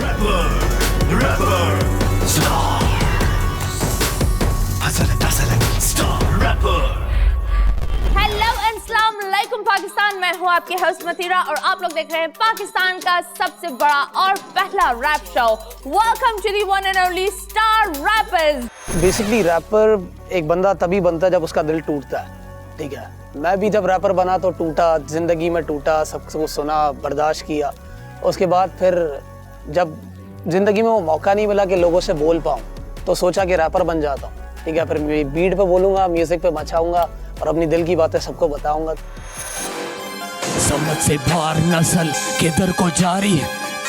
Hello and अस्सलाम वालेकुम पाकिस्तान। मैं हूँ आपकी होस्ट मतीरा और आप लोग देख रहे हैं पाकिस्तान का सबसे बड़ा और पहला rap show. Welcome to the one and only star rappers. Basically rapper एक बंदा तभी बनता है जब उसका दिल टूटता है, ठीक है। मैं भी जब रैपर बना तो टूटा, जिंदगी में टूटा, सबको सुना, बर्दाश्त किया। उसके बाद फिर जब जिंदगी में वो मौका नहीं मिला कि लोगों से बोल पाऊँ तो सोचा कि रैपर बन जाता हूँ, ठीक है। फिर बीट पे बोलूँगा, म्यूजिक पे मचाऊँगा और अपनी दिल की बातें सबको बताऊँगा। समझ से बाहर नस्ल किधर को जारी,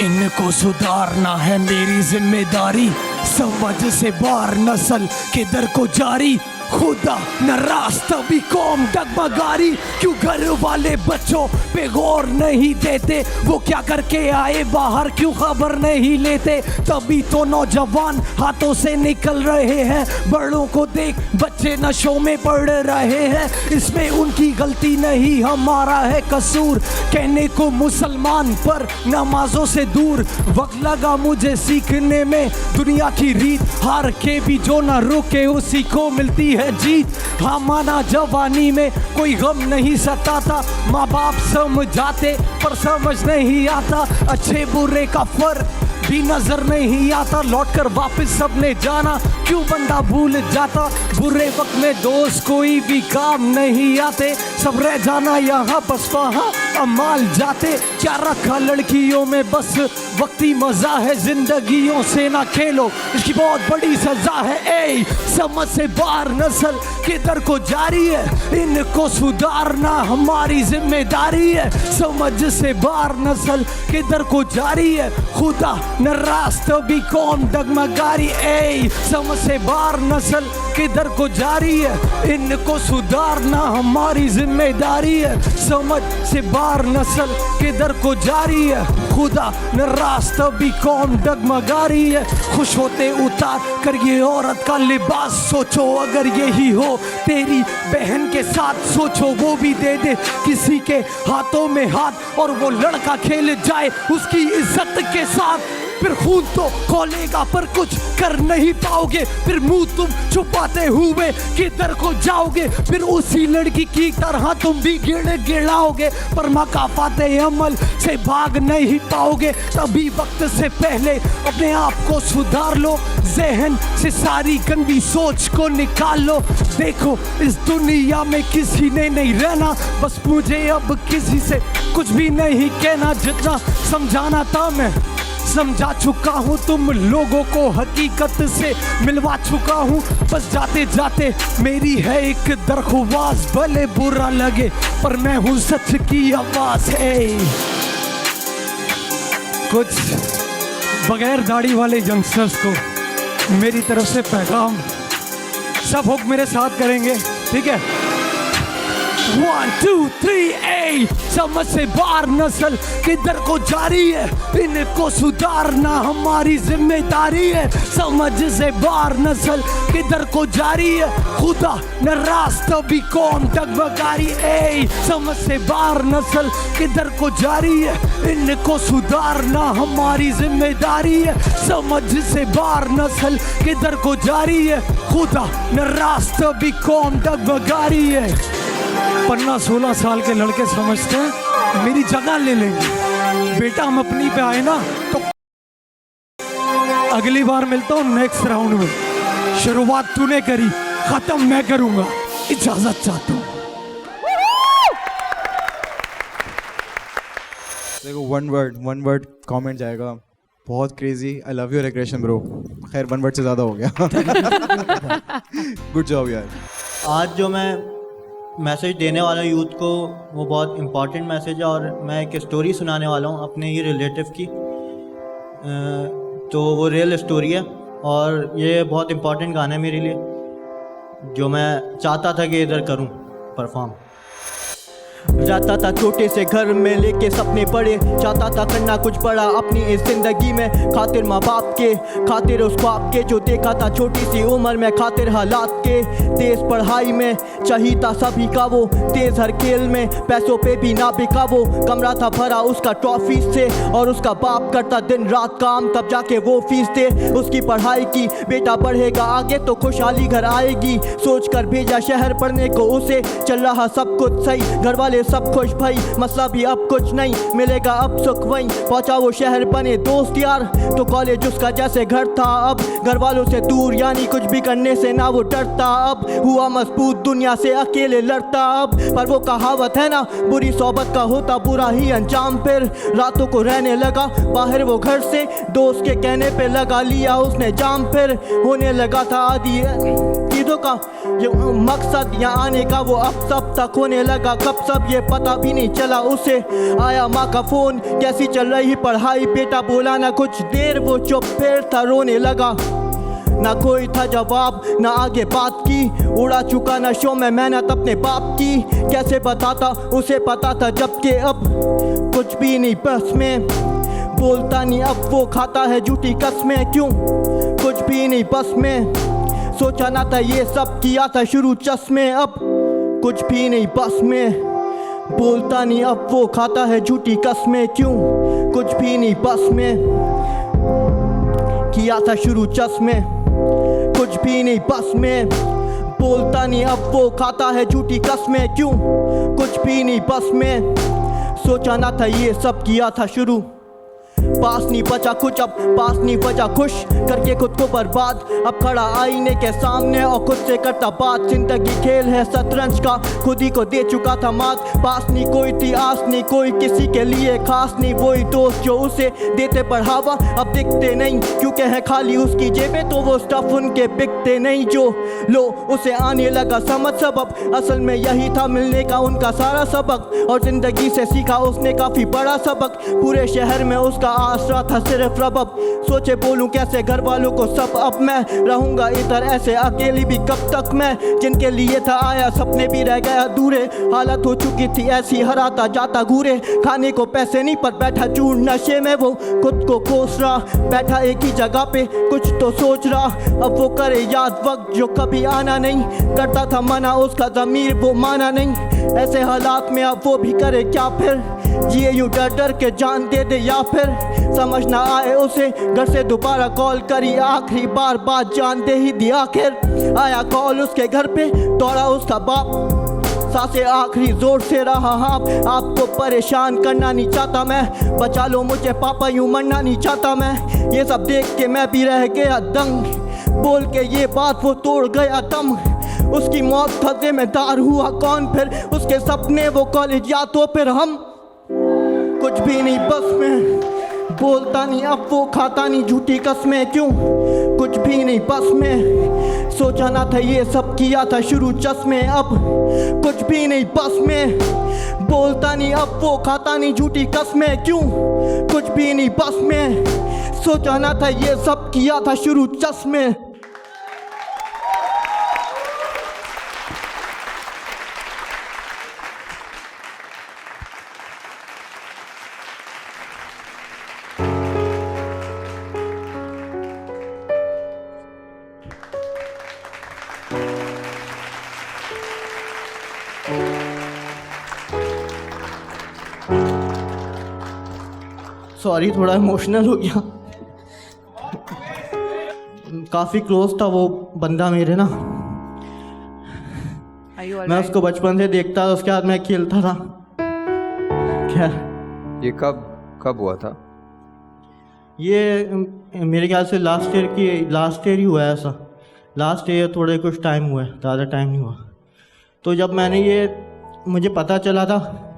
इनको सुधारना है मेरी जिम्मेदारी। समझ से बाहर नस्ल किधर को जारी, खुदा न रास्ता भी कौम डगमगारी। क्यों घर वाले बच्चों पे गौर नहीं देते, वो क्या करके आए बाहर क्यों खबर नहीं लेते। तभी तो नौजवान हाथों से निकल रहे हैं, बड़ों को देख बच्चे नशों में पड़ रहे हैं। इसमें उनकी गलती नहीं, हमारा है कसूर। कहने को मुसलमान पर नमाजों से दूर। वक्त लगा मुझे सीखने में दुनिया की रीत, हार के भी जो ना रुके उसी को मिलती है जीत। हाँ माना जवानी में कोई गम नहीं सताता, माँ बाप समझाते पर समझ नहीं आता। अच्छे बुरे का फर्क भी नजर नहीं आता, लौटकर वापस सबने जाना क्यों बंदा भूल जाता। बुरे वक्त में दोस्त कोई भी काम नहीं आते, सब रह जाना यहाँ बस वहाँ अमाल जाते। क्या रखा लड़कियों में बस वक्ती मजा है, जिंदगियों से ना खेलो इसकी बहुत बड़ी सजा है। ए समझ से बाहर नस्ल किधर को जारी है, इनको सुधारना हमारी जिम्मेदारी है। समझ से बाहर नस्ल किधर को जारी है, खुदा न रास्ता भी कौम डगमगारी। ए समझ से बाहर नस्ल किधर को जारी है, इनको सुधारना हमारी जिम्मेदारी है। समझ से बाहर नस्ल किधर को जारी है, खुदा न रास्ता भी कौम डगमगारी है। खुश होते उतार कर ये औरत का लिबास, सोचो अगर यही हो तेरी बहन के साथ, सोचो वो भी दे दे किसी के हाथों में हाथ और वो लड़का खेल जाए उसकी इज्जत के साथ। फिर खून तो खोलेगा पर कुछ कर नहीं पाओगे, फिर मुंह तुम छुपाते हुए किधर को जाओगे। फिर उसी लड़की की तरह तुम भी गिड़ाओगे पर मकाफाते अमल से भाग नहीं पाओगे। तभी वक्त से पहले अपने आप को सुधार लो, जहन से सारी गंदी सोच को निकाल लो। देखो इस दुनिया में किसी ने नहीं रहना, बस मुझे अब किसी से कुछ भी नहीं कहना। जितना समझाना था मैं समझा चुका हूँ, तुम लोगों को हकीकत से मिलवा चुका हूँ। बस जाते जाते मेरी है एक दरख्वास्त, भले बुरा लगे पर मैं हूँ सच की आवाज है। कुछ बगैर दाढ़ी वाले यंगस्टर्स को मेरी तरफ से पैगाम, सब हुक्म मेरे साथ करेंगे, ठीक है। 1 2 3 ए समझ से बाहर नस्ल किधर को जारी है, इनको सुधारना हमारी जिम्मेदारी है। समझ से बाहर नस्ल किधर को जारी है, खुदा न रास्ता भी कौम डगमगारी। ए समझ से बाहर नस्ल किधर को जारी है, इनको सुधारना हमारी जिम्मेदारी है। समझ से बाहर नस्ल किधर को जारी है, खुदा न रास्ता भी कौम डगमगारी है। 15-16 साल के लड़के समझते हैं मेरी जगह ले लेंगे, बेटा हम अपनी पे आए ना तो अगली बार मिलता हूँ नेक्स्ट राउंड में। शुरुआत तूने करी, खत्म मैं करूंगा, इजाजत चाहता हूँ। देखो वन वर्ड कमेंट जाएगा, बहुत crazy, I love your aggression bro. खैर 1 वर्ड से ज़्यादा हो गया। गुड जॉब यार। आज जो मैं मैसेज देने वाला यूथ को वो बहुत इम्पॉर्टेंट मैसेज है और मैं एक स्टोरी सुनाने वाला हूँ अपने ही रिलेटिव की। तो वो रियल स्टोरी है और ये बहुत इम्पॉर्टेंट गाना है मेरे लिए, जो मैं चाहता था कि इधर करूँ परफॉर्म। जाता था छोटे से घर में लेके सपने बड़े, चाहता था करना कुछ बड़ा अपनी इस जिंदगी में, खातिर माँ बाप के, खातिर उस ख्वाब के जो देखा था छोटी सी उम्र में, खातिर हालात के। तेज पढ़ाई में चाहिए था सभी का वो, तेज हर खेल में पैसों पे भी ना बिका वो। कमरा था भरा उसका ट्रॉफी से और उसका बाप करता दिन रात काम, तब जाके वो फीस दे उसकी पढ़ाई की। बेटा बढ़ेगा आगे तो खुशहाली घर आएगी, सोच कर भेजा शहर पढ़ने को उसे। चल रहा सब कुछ सही, घर वाले सब खुश भाई, मसला भी अब कुछ नहीं, मिलेगा अब सुख वहीं। पहुंचा वो शहर बने दोस्त यार, तो कॉलेज उसका जैसे घर था अब। घर वालों से दूर यानी कुछ भी करने से ना वो डरता अब, हुआ मजबूत दुनिया से अकेले लड़ता अब। पर वो कहावत है ना, बुरी सोबत का होता बुरा ही अंजाम। फिर रातों को रहने लगा बाहर वो घर से, दोस्त के कहने पे लगा लिया उसने जाम। फिर होने लगा था आदि चीज़ों का ये मकसद यहाँ आने का, वो अब सब तक होने लगा कब सब ये पता भी नहीं चला उसे। आया माँ का फोन, कैसी चल रही पढ़ाई, बेटा बोला ना कुछ देर, वो चुप फिर था रोने लगा। ना कोई था जवाब ना आगे बात की, उड़ा चुका नशों में मेहनत अपने बाप की। कैसे बताता उसे पता था जबकि अब कुछ भी नहीं बस में, बोलता नहीं अब वो खाता है झूठी कसमें। क्यों कुछ भी नहीं बस में, सोचा ना था ये सब किया था शुरू चश्मे। अब कुछ भी नहीं बस में, बोलता नहीं अब वो खाता है झूठी कसमें। क्यों कुछ भी नहीं बस में, किया था शुरू चश्मे। कुछ भी नहीं बस में, बोलता नहीं अब वो खाता है झूठी कसमें। क्यों कुछ भी नहीं बस में, सोचा ना था ये सब किया था शुरू। पास नहीं बचा कुछ अब, पास नहीं बचा खुश, करके खुद को बर्बाद। अब खड़ा आईने के सामने और खुद से करता बात। जिंदगी खेल है शतरंज का, खुद ही को दे चुका था मात। पास नहीं कोई थी आस नहीं कोई किसी के लिए खास नहीं, वही दोस्त जो उसे देते बढ़ावा अब दिखते नहीं, क्योंकि है खाली उसकी जेबें तो वो स्टफ उनके बिकते नहीं। जो लो उसे आने लगा समझ सबक, असल में यही था मिलने का उनका सारा सबक। और जिंदगी से सीखा उसने काफ़ी बड़ा सबक, पूरे शहर में उसका आसरा था सिर्फ रबब। सोचे बोलूं कैसे घर वालों को सब, अब मैं रहूंगा इधर ऐसे अकेली भी कब तक मैं। जिनके लिए था आया सपने भी रह गए अधूरे, हालत हो चुकी थी ऐसी हराता जाता घूरे। खाने को पैसे नहीं पर बैठा चूर नशे में वो खुद को कोस रहा, बैठा एक ही जगह पे कुछ तो सोच रहा। अब वो करे याद वक्त जो कभी आना नहीं, करता था मना उसका ज़मीर वो माना नहीं। ऐसे हालात में अब वो भी करे क्या फिर, ये यूं डर डर के जान दे दे या फिर समझ ना आए उसे। घर से दोबारा कॉल करी आखिरी बार, बात जान दे ही दी आखिर। आया कॉल उसके घर पे, दौड़ा उसका बाप, सांसें आखिरी जोर से रहा हाँ। आपको परेशान करना नहीं चाहता मैं, बचा लो मुझे पापा यूं मरना नहीं चाहता मैं। ये सब देख के मैं भी रह गया दंग, बोल के ये बात वो तोड़ गया दम। उसकी मौत का जिम्मेदार हुआ कौन फिर, उसके सपने वो कॉलेज या तो फिर हम। कुछ भी नहीं बस में, बोलता नहीं अब वो खाता नहीं झूठी कसमें। क्यों कुछ भी नहीं बस में, सोचा ना था ये सब किया था शुरू चश्मे। अब कुछ भी नहीं बस में, बोलता नहीं अब वो खाता नहीं झूठी कसमें। क्यों कुछ भी नहीं बस में, सोचा ना था ये सब किया था शुरू चश्मे। सॉरी थोड़ा इमोशनल हो गया, काफ़ी क्लोज था वो बंदा मेरे ना। मैं उसको बचपन से देखता था, उसके साथ मैं खेलता था। खैर ये कब हुआ था? ये मेरे ख्याल से लास्ट ईयर ही हुआ है ऐसा। लास्ट ईयर थोड़े कुछ टाइम हुआ है, ज़्यादा टाइम नहीं हुआ। तो जब मुझे पता चला था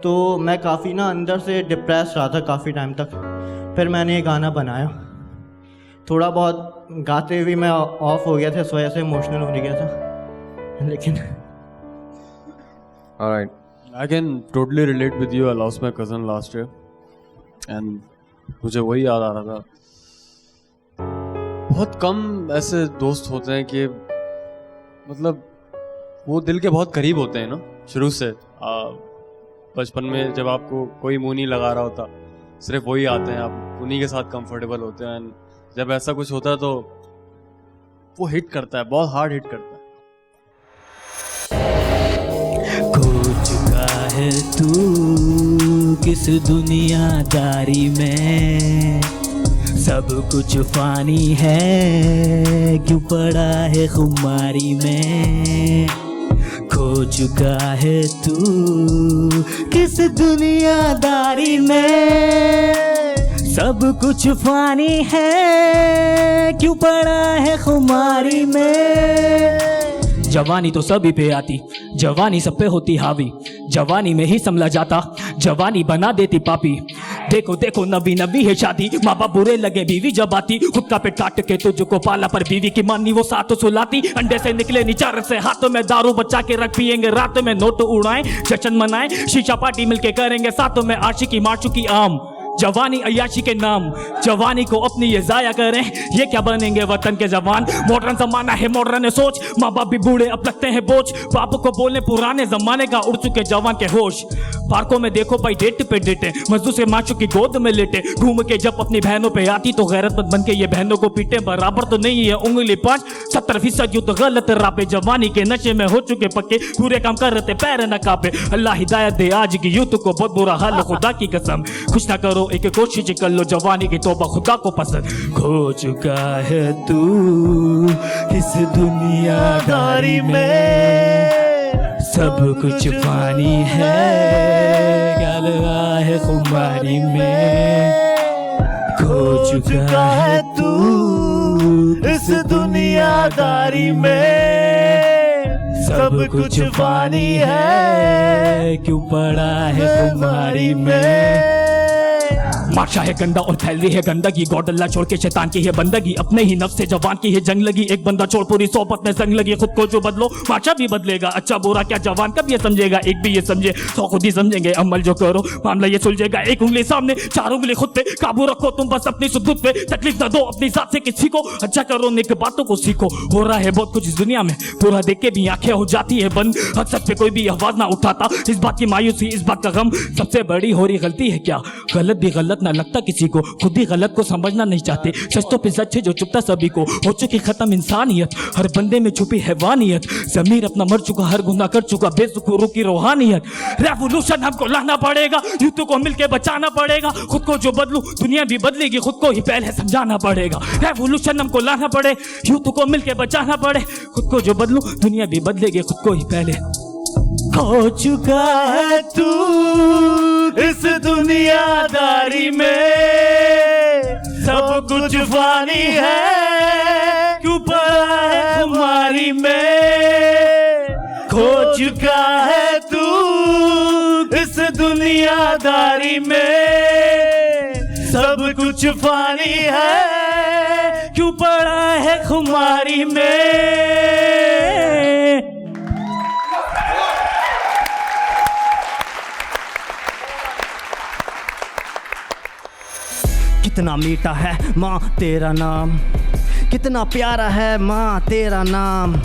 तो मैं काफ़ी ना अंदर से डिप्रेस रहा था काफ़ी टाइम तक। फिर मैंने ये गाना बनाया, थोड़ा बहुत गाते हुए मैं ऑफ हो गया था, इस वजह से इमोशनल हो गया था। लेकिन Alright. I can totally relate with you. I lost my cousin last year and मुझे वही याद आ रहा था। बहुत कम ऐसे दोस्त होते हैं कि मतलब वो दिल के बहुत करीब होते हैं ना शुरू से। बचपन में जब आपको कोई मुंह नहीं लगा रहा होता, सिर्फ वही आते हैं, आप उन्हीं के साथ कंफर्टेबल होते हैं। एंड जब ऐसा कुछ होता है तो वो हिट करता है, बहुत हार्ड हिट करता है। खो चुका है तू किस दुनियादारी में, सब कुछ फानी है, क्यों पड़ा है खुमारी में। खो चुका है तू किस दुनियादारी में, सब कुछ फानी है, क्यों पड़ा है खुमारी में। जवानी तो सभी पे आती, जवानी सब पे होती हावी, जवानी में ही संभला जाता, जवानी बना देती पापी। देखो देखो नबी नबी है शादी, माँ बाप बुरे लगे बीवी जब आती, खुद का पेट काट के तुझको पाला पर बीवी की मानी वो साथ सुलाती। अंडे से निकले निचार से हाथों में दारू बचा के रख पिएंगे, रात में नोट उड़ाएं, जश्न मनाएं, शीशा पार्टी मिलके करेंगे साथों में आशिकी मार चुकी आम। जवानी अय्याशी के नाम, जवानी को अपनी ये जाया करें, ये क्या बनेंगे वतन के जवान। मॉडर्न जमाना है मॉडर्न सोच, माँ बाप भी बूढ़े अब लगते हैं बोझ, बाप को बोले पुराने जमाने का उड़ चुके जवान के होश। पार्कों में देखो भाई डेट पे डेटे, मजदूर से माचू की गोद में लेटे, घूम के जब अपनी बहनों पे आती तो गैरतमंद बन के ये बहनों को पीटे। बराबर तो नहीं है उंगली 5, 70% युद्ध गलत रापे, जवानी के नशे में हो चुके पक्के, पूरे काम कर रहे पैर न कापे। अल्लाह हिदायत दे आज की यूथ को, बहुत बुरा हाल खुदा की कसम, कुछ ना करो एक कोशिश कर लो, जवानी की तौबा खुदा को पसंद। खो चुका है तू इस दुनियादारी में, सब कुछ पानी है, क्या लगा है खुमारी में। खो चुका है तू इस दुनियादारी में, सब कुछ पानी है, क्यों पड़ा है खुमारी में। माशा है गंदा और फैल रही है गंदगी, गॉड अल्लाह छोड़ के शैतान की है बंदगी, अपने ही नफ्स से जवान की है जंग लगी, एक बंदा छोड़ पूरी सोबत में संग लगी। खुद को जो बदलो माशा भी बदलेगा, अच्छा बुरा क्या जवान कब ये समझेगा, एक भी ये समझे 100 खुद ही समझेंगे। अमल जो करो मामला ये सुलझेगा, एक उंगली सामने 4 उंगली खुद पे, काबू रखो तुम बस अपनी सुदूत पे, तकलीफ न दो अपनी जात से किसी को, अच्छा करो नेक बातों को सीखो। हो रहा है बहुत कुछ इस दुनिया में, पूरा देख के भी आंखें हो जाती है बंद, हक सच पे कोई भी आवाज ना उठाता, इस बात की मायूसी इस बात का गम, सबसे बड़ी हो रही गलती है क्या, गलत भी गलत ना लगता किसी को, खुद ही गलत को समझना नहीं चाहते। सच तो पे सच है जो चुपता सभी को, हो चुकी खत्म इंसानियत, हर बंदे में छुपी हैवानियत, जमीर अपना मर चुका, हर गुनाह कर चुका, बेसुखोरों की रूहानियत। रेवोल्यूशन हमको लाना पड़ेगा, यूथ को मिलके बचाना पड़ेगा, खुद को जो बदलू दुनिया भी बदलेगी, खुद को ही पहले समझाना पड़ेगा। रेवोल्यूशन हमको लाना पड़े, यूथ को मिलके बचाना पड़े, खुद को जो बदलू दुनिया भी बदलेगी, खुद को ही पहले। खो चुका है तू इस दुनियादारी में, सब कुछ फानी है, क्यों पड़ा है हमारी में। खो चुका है तू इस दुनियादारी में, सब कुछ फानी है, क्यों पड़ा है खुमारी में। कितना मीठा है माँ तेरा नाम, कितना प्यारा है माँ तेरा नाम,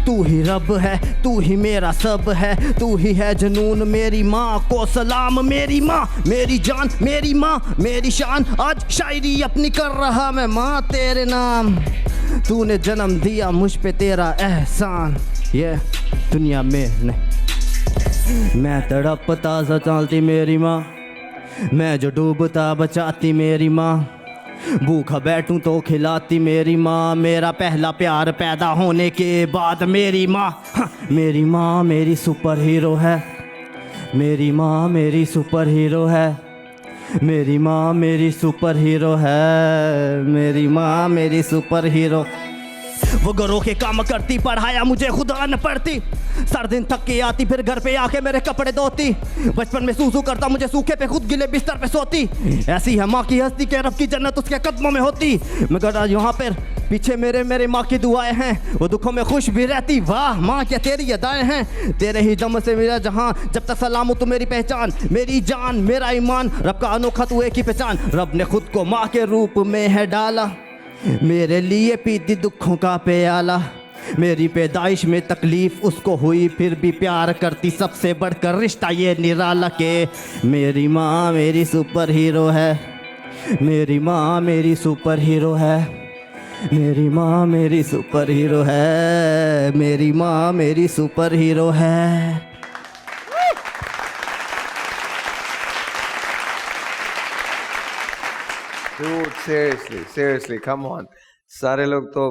तू ही रब है, तू ही मेरा सब है, तू ही है जुनून, मेरी माँ को सलाम। मेरी माँ मेरी जान, मेरी माँ मेरी शान, आज शायरी अपनी कर रहा मैं माँ तेरे नाम। तूने जन्म दिया मुझ पे तेरा एहसान, ये दुनिया में नहीं मैं तड़पता सा चलती मेरी माँ, मैं जो डूबता बचाती मेरी माँ, भूखा बैठूं तो खिलाती मेरी माँ, मेरा पहला प्यार पैदा होने के बाद मेरी माँ। मेरी माँ मेरी सुपर हीरो है, मेरी माँ मेरी सुपर हीरो है, मेरी माँ मेरी सुपर हीरो है, मेरी माँ मेरी सुपर हीरो। वो घरों के काम करती, पढ़ाया मुझे खुदा न पढ़ती, सारा दिन थक के आती, फिर घर पे आके मेरे कपड़े धोती, बचपन में सूसू करता मुझे सूखे पे, खुद गिले बिस्तर पे सोती। ऐसी है माँ की हस्ती के रब की जन्नत उसके कदमों में होती। मगर आज यहाँ पर पीछे मेरे माँ की दुआएं हैं, वो दुखों में खुश भी रहती। वाह माँ क्या तेरी अदाएं हैं, तेरे ही दम से मेरा जहां, जब तक सलाम हो तू मेरी पहचान, मेरी जान मेरा ईमान, रब का अनोखा तू एक ही पहचान। रब ने खुद को माँ के रूप में है डाला, मेरे लिए पीती दुखों का प्याला, मेरी पैदाइश में तकलीफ उसको हुई, फिर भी प्यार करती, सबसे बढ़कर रिश्ता ये निराला के। मेरी माँ मेरी सुपर हीरो है, मेरी माँ मेरी सुपर हीरो है, मेरी माँ मेरी सुपर हीरो है, मेरी माँ मेरी सुपर हीरो है। Dude, seriously, come on. सारे लोग तो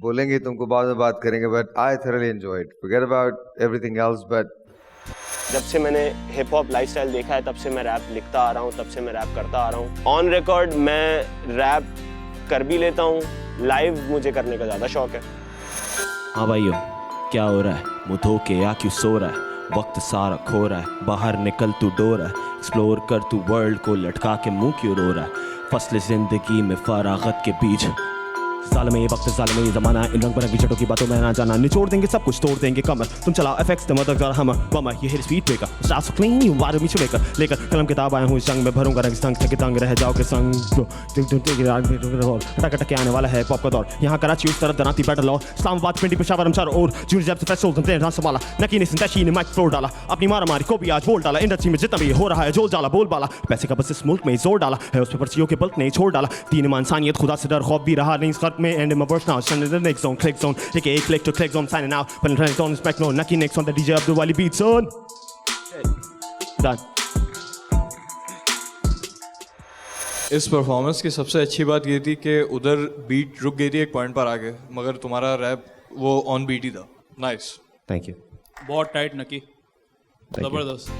बोलेंगे तुमको बाद में बात करेंगे, but I thoroughly enjoyed. Forget about everything else, but जब से मैंने हिप हॉप लाइफस्टाइल देखा है तब से मैं रैप लिखता आ रहा हूँ, तब से मैं रैप करता आ रहा हूँ। ऑन रिकॉर्ड मैं रैप कर भी लेता हूँ, लाइव मुझे करने का ज़्यादा शौक है। हाँ भाइयों, क्या हो रहा है? मुँह धो के या क्यों सो रहा है? वक्त सारा खो रहा है, बाहर निकल तू डो रहा है, एक्सप्लोर कर तू वर्ल्ड को, लटका के मुंह क्यों रो रहा है? फसल जिंदगी में फरागत के बीच, ज़ालिम ये वक्त ज़ालिम ये ज़माना, इन रंग बिरंगी छटों की बातों में ना जाना, निचोड़ देंगे सब कुछ, तोड़ देंगे कमर, तुम चलाओ एफएक्स द मदर हमर बमर, ये है स्पीड ब्रेकर, स्टार्स टू क्लीन यू वार मीच लेकर कलम किताब आया हूँ इस जंग में, भरूंगा रंग संग थके तंग रह जाओ के संग, टक टक आने वाला है पॉप का दौर, यहाँ कराची उस तरफ दराती बैटल और इस्लामाबाद पिंडी पेशावर हम चारों ओर, जूनियर जब से फेस्टिवल तुम ट्रेन संभाला, नकी ने सिंतैशी ने माइक फ्लोर डाला, अपनी मारा मारी को भी आज बोल डाला, इंडस्ट्री में जितना भी हो रहा है जोल जाला बोल बाला, पैसे का बस इस मुल्क में जोर डाला है, उस पे पर्चियों के बल्क नहीं छोड़ डाला, तीन ईमान इंसानियत खुदा से डर खौफ भी रहा नहीं इस खत में, and in my verse now send in the next zone, click zone, aka click to click zone, signing out, but in the zone, respect no, Nucky next on the DJ Abdul Wali beat son. Done. इस performance की सबसे अच्छी बात ये थी कि उधर beat रुक गई थी एक पॉइंट पर आके, मगर तुम्हारा रैप वो ऑन बीट ही था। Nice, thank you. बहुत टाइट नकी, जबरदस्त।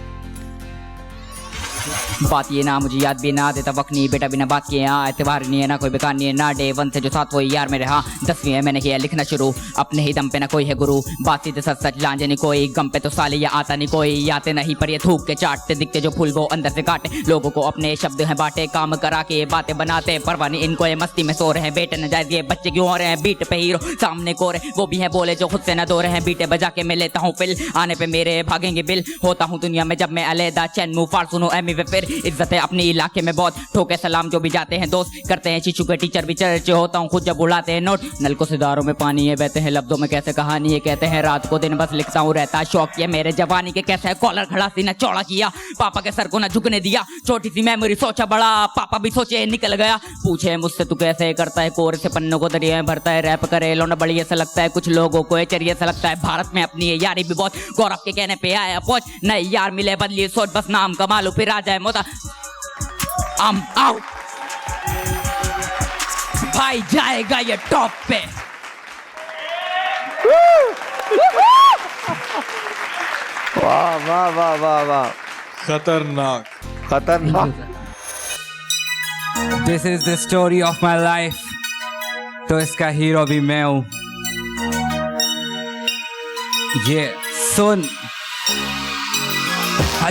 बात ये ना मुझे याद भी ना देता वक्त नहीं बेटा बिना बात किए, यहाँ एतबार नहीं है ना कोई बेकार नहीं है ना, डे वन से जो साथ वही यार मेरे, हाँ 10वीं है मैंने किया लिखना शुरू, अपने ही दम पे ना कोई है गुरु, बात सीधे सच सच लांझे नहीं कोई, गम पे तो साले या आता नहीं कोई, आते नहीं पर ये थूक के चाटते, दिखते जो फूल वो अंदर से काटे, लोगों को अपने शब्द हैं बांटे, काम करा के बातें बनाते, परवाह नहीं इनको ये मस्ती में सो रहे हैं, बेटे न जाए ये बच्चे क्यों हो रहे हैं, बीट पे हीरो सामने को रहे वो भी है बोले जो खुद से न दो रहे हैं, बीटे बजा के मैं लेता हूँ फिल, आने पे मेरे भागेंगे बिल, होता हूँ दुनिया में जब मैं अलहदा, चैन मुँह फाड़ सुनो एमी वे फिर, इज्जत है अपने इलाके में बहुत, ठोके सलाम जो भी जाते हैं दोस्त, करते हैं शिशु के टीचर भी चर्चे, होता हूँ खुद जब उड़ाते हैं नोट, नलकों से दारों में पानी है, बहते हैं लफ्जों में कैसे कहानी है, कहते हैं रात को दिन बस लिखता हूँ रहता शौक ये मेरे जवानी के, कैसे कॉलर खड़ा सीना चौड़ा किया, पापा के सर को ना झुकने दिया, छोटी सी मेमोरी सोचा बड़ा, पापा भी सोचे निकल गया, पूछे मुझसे तू कैसे करता है, कोर से पन्नों को दरिया में भरता है, रैप करे लौंडा बड़ी ऐसा लगता है, कुछ लोगों को चरिए ऐसा लगता है, भारत में अपनी यारी भी बहुत, गौरव के कहने पे आया पहुंच, नए यार मिले बदलिए सोच, बस नाम कमा लो फिर आ जाए मोता, I'm out. भाई जाएगा ये टॉप पे। वाह वाह वाह वाह वाह, खतरनाक खतरनाक। This is the story of my life. तो इसका हीरो भी मैं हूँ। ये सुन,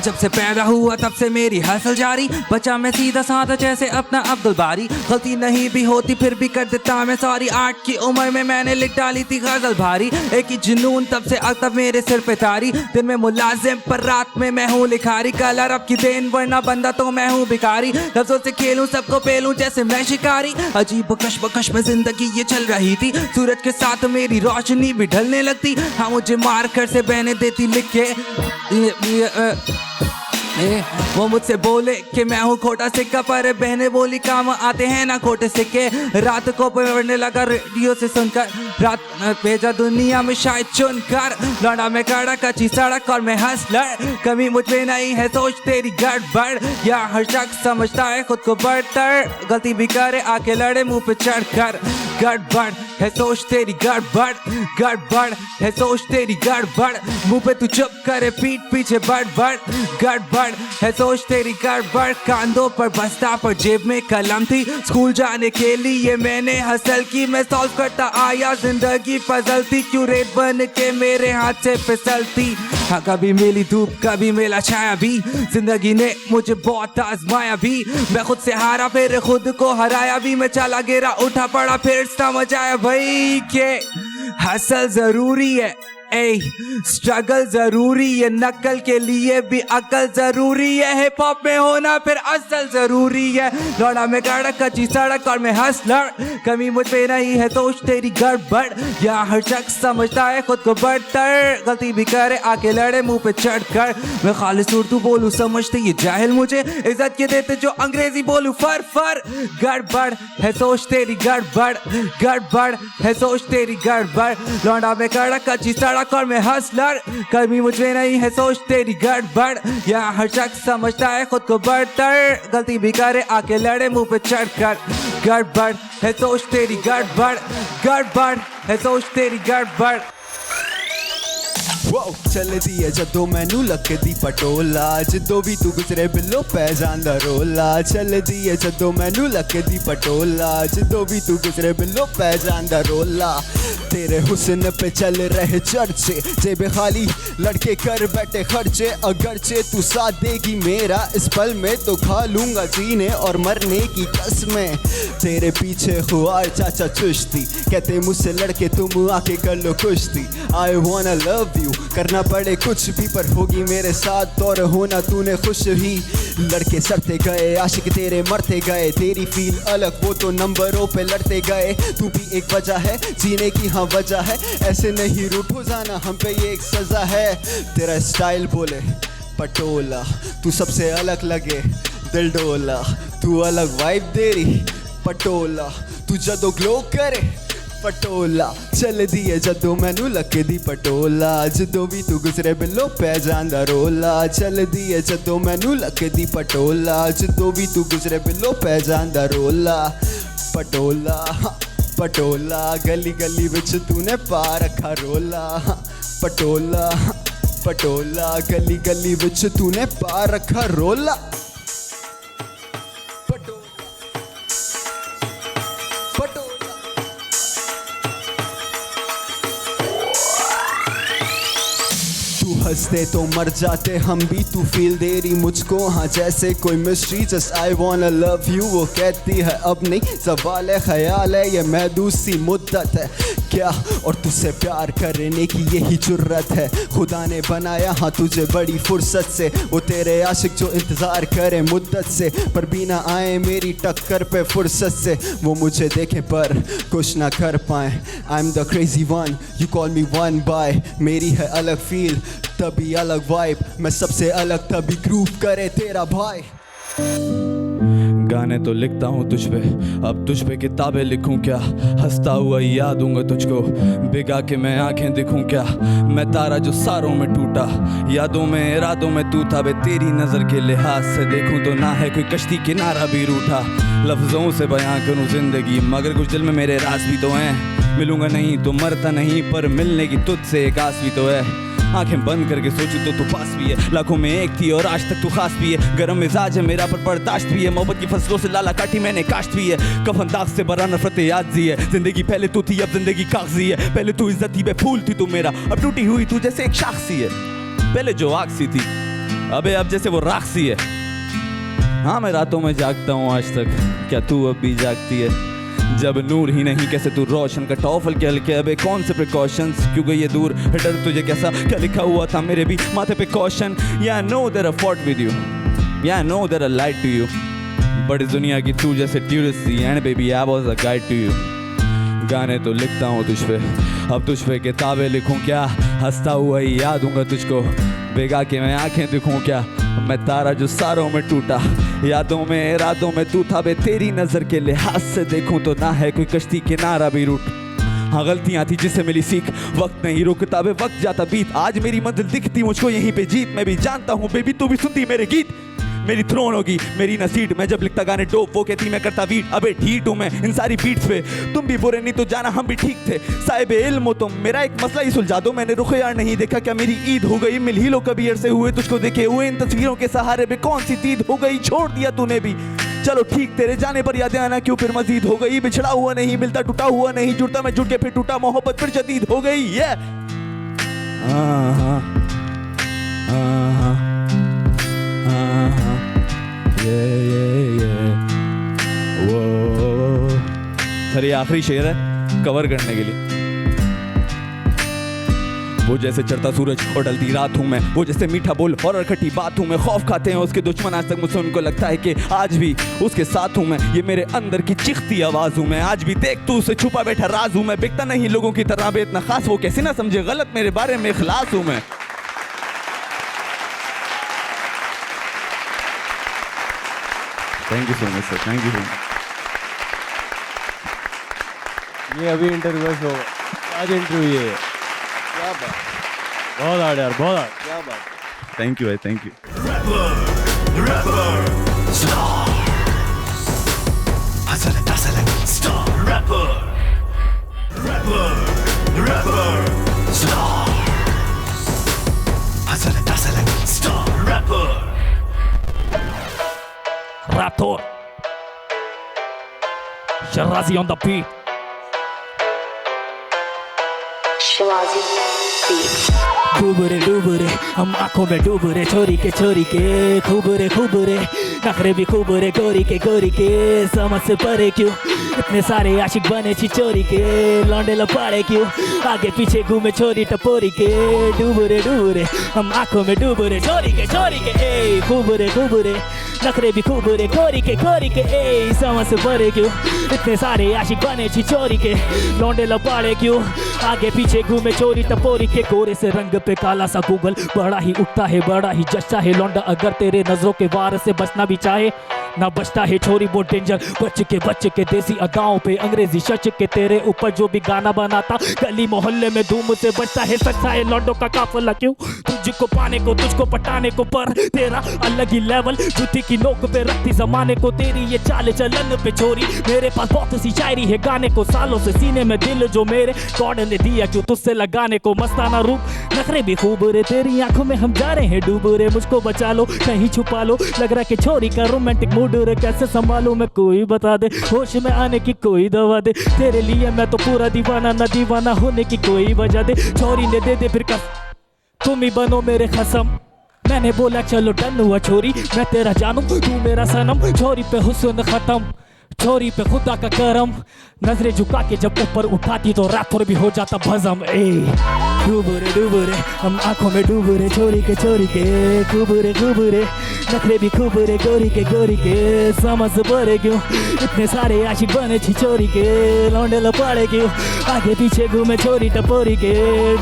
जब से पैदा हुआ तब से मेरी हसल जारी, बचा मैं सीधा साधा जैसे अपना अब्दुल बारी, गलती नहीं भी होती फिर भी कर देता मैं सॉरी, 8 की उम्र में मैंने लिख डाली थी गजल भारी, एक ही जुनून तब से अब तक मेरे सिर पे तारी, दिन में मुलाजिम पर रात में मैं हूँ लिखारी, कलर अब की देन वरना बंदा तो मैं हूँ भिखारी, लफ्जों से खेलूं सबको पेलूं जैसे मैं शिकारी, अजीब बकश में जिंदगी ये चल रही थी, सूरज के साथ मेरी रोशनी भी ढलने लगती, हाँ मुझे मार कर से बहने देती लिख के, वो मुझसे बोले कि मैं हूँ खोटा सिक्का, पर बहने बोली काम आते हैं ना खोटे सिक्के, रात को पढ़ने लगा रेडियो से सुनकर, रात भेजा दुनिया में शायद चुनकर, लौंडा में कड़ा कच्ची सड़क और मैं हंसलर, कमी मुझ में नहीं है सोच तेरी गड़बड़, या हर शख्स समझता है खुद को बढ़तर, गलती भी करे आके लड़े मुंह पे चढ़ कर, गड़बड़ है सोच तेरी गड़बड़, गड़बड़ है सोच तेरी गड़बड़, मुंह पे तू चुप करे पीठ पीछे बड़ गड़बड़ है सोच तेरी गड़बड़, कांधों पर बस्ता पर जेब में कलम थी, स्कूल जाने के लिए मैंने हसल की, मैं सॉल्व करता आया जिंदगी पजल थी, क्यों रेत बन के मेरे हाथ से फिसलती, हाँ कभी मिली धूप कभी मिला छाया भी, जिंदगी ने मुझे बहुत आजमाया भी, मैं खुद से हारा फिर खुद को हराया भी, मैं चला गिरा उठा पड़ा फिर समझ आया भाई के हसल जरूरी है, ए स्ट्रगल जरूरी है, नकल के लिए भी अकल जरूरी है, हिप हॉप में होना फिर असल जरूरी है। लौड़ा में गाड़ा कच्ची सड़क और मैं हसलर, कमी मुझ पे नहीं है तो तेरी गड़बड़। यहाँ हर शख्स समझता है खुद को बड़तर, गलती भी करे आके लड़े मुंह पे चढ़ कर। मैं खालिस उर्दू बोलूं समझते ये जाहिल मुझे, इज्जत के देते जो अंग्रेजी बोलूं फर फर। गड़बड़ है सोच तेरी गड़बड़, गड़बड़ है सोच तेरी गड़बड़। लौंडा में गाड़ा कच्ची सड़क और मैं हसलर, कमी मुझ में नहीं है सोच तेरी गड़बड़। यहाँ हर शख्स समझता है खुद को बड़तर, गलती भी करे आके लड़े मुंह पे चढ़ कर। गड़बड़ है सोच तेरी गड़बड़, गड़बड़ है सोच तेरी गड़बड़। चल दिए जदों मैनू लकदी पटोला, जिद्दों भी तू गुजरे बिल्लो पै जांदा रोला। चल दिए जदों मैनू लकदी पटोला, जिद्दों भी तू गुजरे बिल्लो पै जांदा रोला। तेरे हुस्न पे चल रहे चर्चे, जेबे खाली लड़के कर बैठे खर्चे। अगरचे तू साथ देगी मेरा इस पल में, तो खा लूंगा जीने और मरने की कसमें। तेरे पीछे हुआ चाचा चुश्ती, कहते मुझसे लड़के तुम आके कर लो कुश्ती। आई wanna love you, करना पड़े कुछ भी पर होगी मेरे साथ और होना तूने खुश ही। लड़के सड़ते गए आशिक तेरे मरते गए, तेरी फील अलग वो तो नंबरों पे लड़ते गए। तू भी एक वजह है जीने की, हाँ वजह है, ऐसे नहीं रूठ हो जाना हम पे ये एक सजा है। तेरा स्टाइल बोले पटोला, तू सबसे अलग लगे दिल डोला। तू अलग वाइब दे रही पटोला, तू जदों ग्लो करे पटोला। चल दिए जदों मैनू लकदी पटोला, जदों भी तू गुजरे बिल्लो पै जांदा रोला। चल दिए जदों मैनू लकदी पटोला, जदों भी तू गुजरे बिल्लो पै जांदा रोला। पटोला पटोला गली गली विच तूने पा रखा रोला। पटोला पटोला गली गली विच तूने पा रखा रोला। हंसते तो मर जाते हम भी, तू फील दे रही मुझको हाँ जैसे कोई mystery. Just I वांना love you वो कहती है अब नहीं, सवाल है ख्याल है ये महदूद सी मुद्दत है क्या, और तुझसे प्यार करने की यही जुर्रत है। खुदा ने बनाया हाँ तुझे बड़ी फुर्सत से, वो तेरे आशिक जो इंतज़ार करे मुद्दत से, पर भी ना आए मेरी टक्कर पे फुर्सत से। वो मुझे देखे पर कुछ ना कर पाए। I am the crazy one you call me one by, मेरी है अलग फील तभी अलग वाइब, मैं सबसे अलग तभी ग्रूव करे तेरा भाई। गाने तो लिखता हूँ तुझ पे, अब तुझ पे किताबें लिखूं क्या, हंसता हुआ याद दूंगा तुझको, भिगा के मैं आंखें दिखूं क्या। मैं तारा जो सारों में टूटा, यादों में इरादों में तू था बे, तेरी नज़र के लिहाज से देखूं तो ना है कोई कश्ती किनारा भी रूठा। लफ्ज़ों से बयां करूं जिंदगी मगर कुछ दिल में मेरे राज भी तो हैं, मिलूंगा नहीं तो मरता नहीं पर मिलने की तुझसे एक आस भी तो है। आंखें बंद करके सोचूं तो तू पास भी है, लाखों में एक थी और आज तक तू खास भी है। गरम मिजाज है मेरा पर बर्दाश्त भी है, मोहब्बत की फसलों से लाला काटी मैंने काश्त भी है। कफन दाग से बरा नफरत याद जी है, जिंदगी पहले तू थी अब जिंदगी कागजी है। पहले तू इज्जत थी बे फूल थी तू मेरा, अब टूटी हुई तू जैसे एक शाख सी है। पहले जो आग सी थी अबे अब जैसे वो राख सी है। हाँ मैं रातों में जागता हूँ आज तक, क्या तू अब भी जागती है? जब नूर ही नहीं कैसे तू रोशन का टॉफल के हल्के, अबे कौन से प्रिकॉशंस क्यों गई ये दूर, डर तुझे कैसा क्या लिखा हुआ था मेरे भी माथे पे caution. Yeah I know that I fought with you, yeah I know that I lied to you, but इस दुनिया की तू जैसे टूरिस्ट थी and baby I was a guide to you. गाने तो लिखता हूँ तुझ पे, अब तुझ पे किताबें लिखूं क्या, हंसता हुआ ही याद दूंगा तुझको, भिगा के मैं आंखें दिखूं क्या। मैं तारा जो सारों में टूटा, यादों में इरादों में तू था बे, तेरी नज़र के लिहाज से देखूं तो ना है कोई कश्ती किनारा भी रूठ। हाँ गलतियाँ थी जिससे मिली सीख, वक्त नहीं रुकता बे वक्त जाता बीत, आज मेरी मंजिल दिखती मुझको यहीं पे जीत। मैं भी जानता हूँ बेबी तू भी सुनती मेरे गीत, मेरी थ्रोन होगी मेरी नसीट। मैं जब लिखता गाने डोप वो कहती मैं करता बीट, अबे ठीक हूँ मैं इन सारी बीट्स पे, तुम भी बुरे नहीं तो जाना हम भी ठीक थे। साहिब इल्म हो तुम, मेरा एक मसला ही सुलझा दो, मैंने रुख यार नहीं देखा क्या मेरी ईद हो गई। मिल ही लो कभी अरसे हुए तुझको देखे हुए, इन तस्वीरों के सहारे पे कौन सी तीद हो गई, छोड़ दिया तूने भी चलो ठीक, तेरे जाने पर यादें आना क्यों फिर मजीद हो गई। बिछड़ा हुआ नहीं मिलता, टूटा हुआ नहीं जुड़ता, मैं जुड़ के फिर टूटा, मोहब्बत फिर जदीद हो गई। ये सर ये आखिरी शेर है कवर करने के लिए। वो जैसे चढ़ता सूरज और ढलती रात हूँ मैं, वो जैसे मीठा बोल और अरखटी बात हूँ मैं। खौफ खाते हैं उसके दुश्मन आज तक मुझसे, उनको लगता है कि आज भी उसके साथ हूँ मैं। ये मेरे अंदर की चिखती आवाज हूँ मैं, आज भी देख तू उसे छुपा बैठा राज हूँ मैं। बिकता नहीं लोगों की तरह बे इतना खास, वो कैसे ना समझे गलत मेरे बारे में, इखलास हूँ मैं। Thank you so much sir, thank you so much. ये अभी इंटरव्यू शो आज इंटरव्यू है, क्या बात, बहुत हार्ड यार, बहुत हार्ड, क्या बात। थैंक यू भाई, thank you. Raptor, Shirazi on the beat. डूबरे हम आंखों में डूबरे, छोरी के खूबरे नखरे भी खूबरे, गोरी के समझ से परे क्यों इतने सारे आशिक बने छिचोरी के, लौंडे लपाड़े क्यों आगे पीछे घूमे छोरी टपोरी के। डूबरे हम आंखों में डूबरे, छोरी के ए खूबरे नखरे भी खूबरे, गोरी के ए समझ से परे क्यों इतने सारे आशिक बने छिचोरी के, लौंडे लपाड़े क्यों आगे पीछे घूमे चोरी टपोरी के। गोरे से रंग पे काला सा गूगल, बड़ा ही उठता है बड़ा ही जचता है लौंडा, अगर तेरे नजरों के वार से बचना भी चाहे ना बचता है छोरी वो डेंजर। बच के देसी अदाओं पे अंग्रेजी शच के तेरे ऊपर जो भी गाना बनाता, गली मोहल्ले में धूम से बचता है सच्चा है लौंडों का काफिला क्यों तुझको पाने को तुझको पटाने को, पर तेरा अलग ही लेवल जूती की नोक पे रखती जमाने को। तेरी ये चाल चलन पे छोरी, मेरे पास बहुत सी शायरी है गाने को, सालों से सीने में दिल जो मेरे गॉड ने दिया क्यों तुझसे लगाने को। मस्ताना रूप नखरे भी खूब रे, तेरी आंखों में हम जा रहे हैं डूब रे, मुझको बचा लो कहीं छुपा लो, लग रहा कि छोरी का रोमांटिक मूड रे, कैसे संभालूं मैं कोई बता दे, होश में आने की कोई दवा दे, तेरे लिए मैं तो पूरा दीवाना, ना दीवाना होने की कोई वजह दे। छोरी ने दे फिर तुम ही बनो मेरे खसम, मैंने बोला चलो डन हुआ छोरी, मैं तेरा जानू तू मेरा सनम। छोरी पे हुस्न खत्म, छोरी पे खुदा का करम, नजरें झुका के जब ऊपर उठाती तो रैपर भी हो जाता भजम। ए डूबरे हम आंखों में डूबरे, छोरी के खूबरे नखरे भी खूबरे, गोरी के समझ पड़े क्यों इतने सारे आशिक बने छिचोरी के, लौंडे लपाड़े क्यों आगे पीछे घूमे छोरी टपोरी के।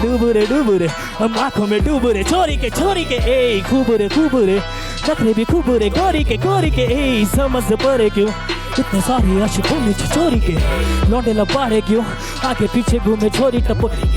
डूबरे हम आंखों में डूबरे, छोरी के ए खूबरे नखरे भी खूबरे, गोरी के ए समझ पड़े क्यों इतने सारे आशिक बने छिचोरी के, लौंडे लपाड़े क्यों आगे पीछे घूमे छोरी टपोरी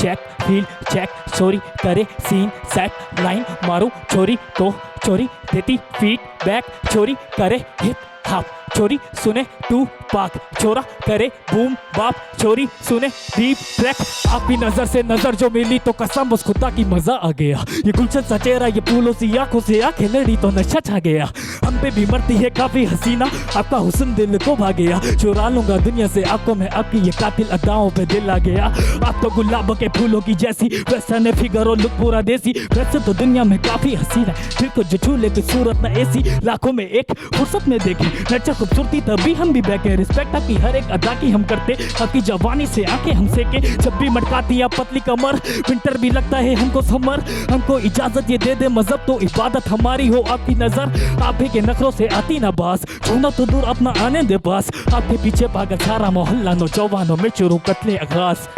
के। फील चेक चोरी करे सीन सेट लाइन मारू छोरी को, चोरी देती फीडबैक, चोरी करे हिप हॉप, चोरी सुने तू पाक, छोरा करे बूम बाप, चोरी सुने डीप ट्रैक। आपकी नजर से नजर जो मिली तो कसम उस खुदा की मजा आ गया, ये गुलशन सा चेहरा ये फूलों सी आंखों से आंखें लड़ी तो नशा छा गया। हम पे भी मरती है काफी हसीना, आपका हुस्न दिल को भा गया, चुरा लूंगा दुनिया से आपको मैं, आपकी ये कातिल अदाओं पे दिल आ गया। आप तो गुलाब के फूलों की जैसी, वैसा फिगर और लुक पूरा देसी, वैसे तो दुनिया में काफी हसीना, फिर को जो छूले की सूरत न ऐसी, लाखों में एक फुर्सत में देखी नचा खूबसूरती तभी हम भी बैठे, रिस्पेक्ट आपकी हर एक अदा की हम करते, आपकी जवानी से आंखें हम सेके, जब भी मटकाती आप पतली कमर, विंटर भी लगता है हमको समर, हमको इजाजत ये दे दे मजहब तो इबादत हमारी हो आपकी नजर। आप ही के नखरों से आती ना बास, छूना तो दूर अपना आने दे पास, आपके पीछे पागल सारा मोहल्ला नौजवानों में शुरू कत्ले आगाज।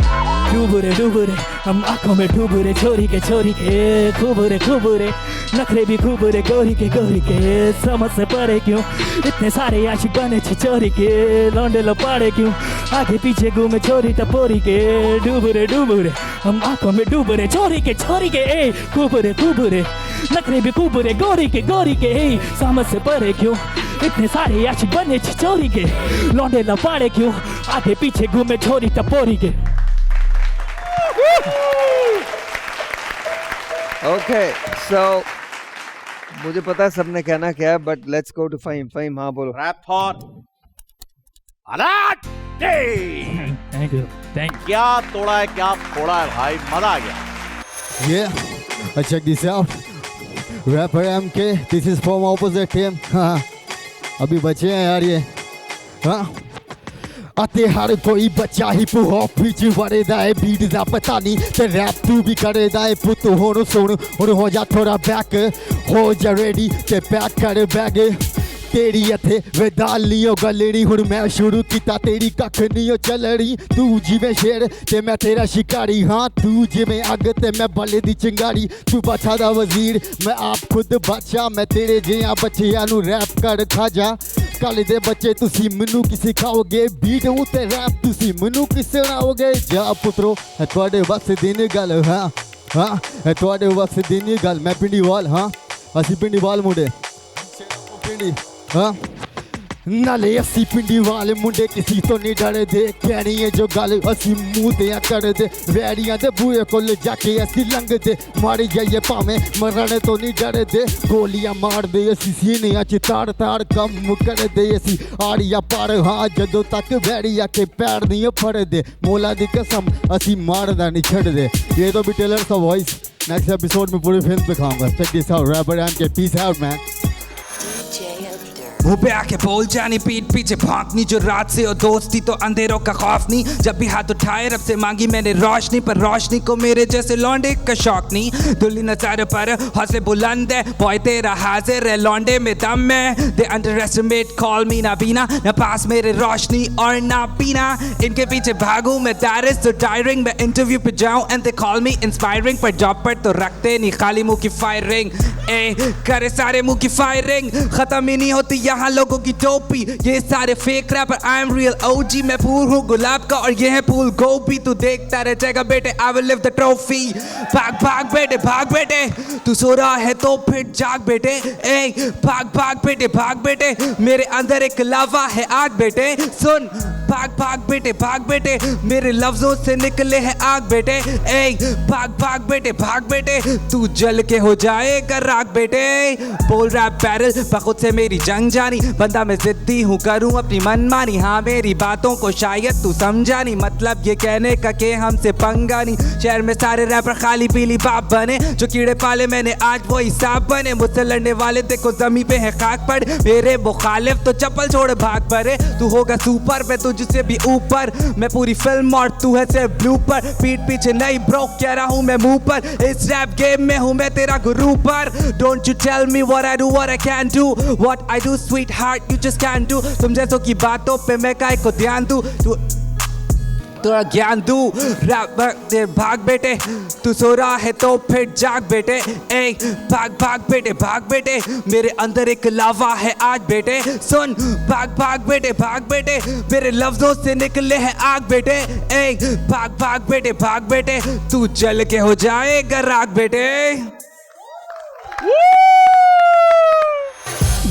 डूबरे हम आंखों में डूबरे, छोरी के खूबरे नखरे भी खूबरे, गोरी के समझ से परे क्यों इतने सारे आशिक बने छिचोरी के, लौंडे लपाड़े क्यों आगे पीछे घूमे छोरी टपोरी के। डूबरे हम आंखों में डूबरे, छोरी के ए खूबरे नखरे भी खूबरे, गोरी के ए समझ से परे क्यों इतने सारे आशिक बने छिचोरी के, लौंडे लपाड़े क्यों आगे पीछे घूमे छोरी टपोरी के। Okay, so मुझे पता है सबने कहना क्या है, but let's go to Fahim. Fahim, हाँ बोलो। Rap Thought. Alert! Thank you. क्या तोड़ा है, क्या फोड़ा है भाई, मजा आ गया। Yeah, check this out. Rapper MK, this is from opposite team. हाँ, अभी बचे हैं यार ये। हाँ, ਅਤੇ ਹਰ ਕੋਈ ਬੱਚਾ ਹਿਪ ਹੌਪ ਵਿੱਚ ਵੜਦਾ ਏ ਬੀਟ ਦਾ ਪਤਾ ਨਹੀਂ ਤੇ ਰੈਪ ਤੂੰ ਵੀ ਕਰਦਾ ਏ ਪੁੱਤ ਹੁਣ ਸੁਣ ਹੁਣ ਹੋ ਜਾ ਥੋੜਾ ਬੈਕ ਹੋ ਜਾ ਰੈਡੀ ਤੇ ਪੈਕ ਕਰ ਬੈਗ तेरी इत्थे वेदाल नहीं हो गलड़ी हुण मैं शुरू किता तेरी कख नहीं हो चलड़ी तू जिवें शेर ते मैं तेरा शिकारी हाँ तू जिवें अग ते मैं बल्ले दी चिंगारी तू बादशाह दा वजीर मैं आप खुद बादशाह मैं तेरे जिहा बच्चियां नू रैप कर खा जा कल दे बच्चे तुसी मैनू की सिखाओगे बीट उत्ते रैप तुसी मैनू की सुनाओगे जा पुत्रो है तुहाडे वास्ते दिन गल हाँ हाँ है तुहाडे वास्ते दिन गल मैं पिंडीवाल हाँ असी पिंडीवाल मुंडे पिंडी हाँ नाले असी पिंडी वाले मुंडे किसी तो नहीं डरदे कहनी है जो गल असी मुंह ते करदे वैरियां दे बूहे कोल जाके असी लंघदे मारी जाइए भावें मरने तो नहीं डरदे गोलियां मारदे असी सीनियां च ताड़ ताड़ कम करदे असी आड़िया पार हाँ जदों तक वैरिया के पैर नहीं फड़दे मौला दी कसम असी मारदा नहीं छड़दे ये तो भी टेलर का वॉइस नेक्स्ट एपिसोड में पूरी फिल्म दिखाऊंगा check this out rapper and के पीस आउट मैन मुँह पे आके बोल जानी पीठ पीछे भागनी जो रात से और दोस्ती तो अंधेरों का खौफ नहीं जब भी हाथ उठाए रब से मांगी मैंने रोशनी पर रोशनी को मेरे जैसे लौंडे का शौक नहीं दुल्ली नजारे पर हौसले बुलंद है बॉय तेरा हाजिर है लौंडे में दम है दे अंडरएस्टिमेट कॉल मी ना बीना ना पास मेरे रोशनी और ना पीना इनके पीछे भागूं मैं दारिस तो टायरिंग मैं इंटरव्यू पे जाऊं and they call me inspiring पर जॉब पर तो रखते नहीं खाली मुंह की फायरिंग ए करे सारे मुंह की फायरिंग खत्म ही नहीं होती यहाँ लोगों की टोपी ये सारे fake rapper I am real ओजी मैं फूल हूँ गुलाब का और ये है फूल गोभी तू देखता रह जाएगा बेटे I will live the trophy भाग भाग बेटे तू सो रहा है तो फिर जाग बेटे ए भाग बेटे मेरे अंदर एक लावा है आग बेटे सुन भाग बेटे मेरे लफ्जों से निकले हैं आग बेटे ए भाग बेटे तू जल के हो जाएगा राग बेटे बोल रैप बैरल बखुद से मेरी जंग जानी बंदा मैं जिद्दी हूँ करूँ अपनी मनमानी हाँ मेरी बातों को शायद तू समझा नहीं मतलब ये कहने का के हमसे पंगा नहीं शहर में सारे रैपर खाली पीली बाप बने जो कीड़े पाले मैंने आज वो हिसाब बने मुझसे लड़ने वाले देखो जमी पे है खाक पड़ मेरे मुखालिफ तो चप्पल छोड़ भाग पड़े तू होगा सुपर पे तुझसे भी ऊपर मैं पूरी फिल्म और तू है सिर्फ ब्लूपर पीठ पीछे नहीं ब्रो कह रहा हूँ मैं मुंह पर इस रैप गेम में हूँ मैं तेरा गुरु पर don't you tell me what I do what I can do what I do sweetheart you just can do तुम जैसों की बातों पे मैं काहे को ध्यान दूं थोड़ा ज्ञान दू भाग बेटे तू सो रहा है तो फिर जाग बेटे ए भाग बेटे मेरे अंदर एक लावा है आज बेटे सुन भाग बेटे मेरे लफ्जों से निकले हैं आग बेटे ए भाग बेटे तू जल के हो जाएगा राग बेटे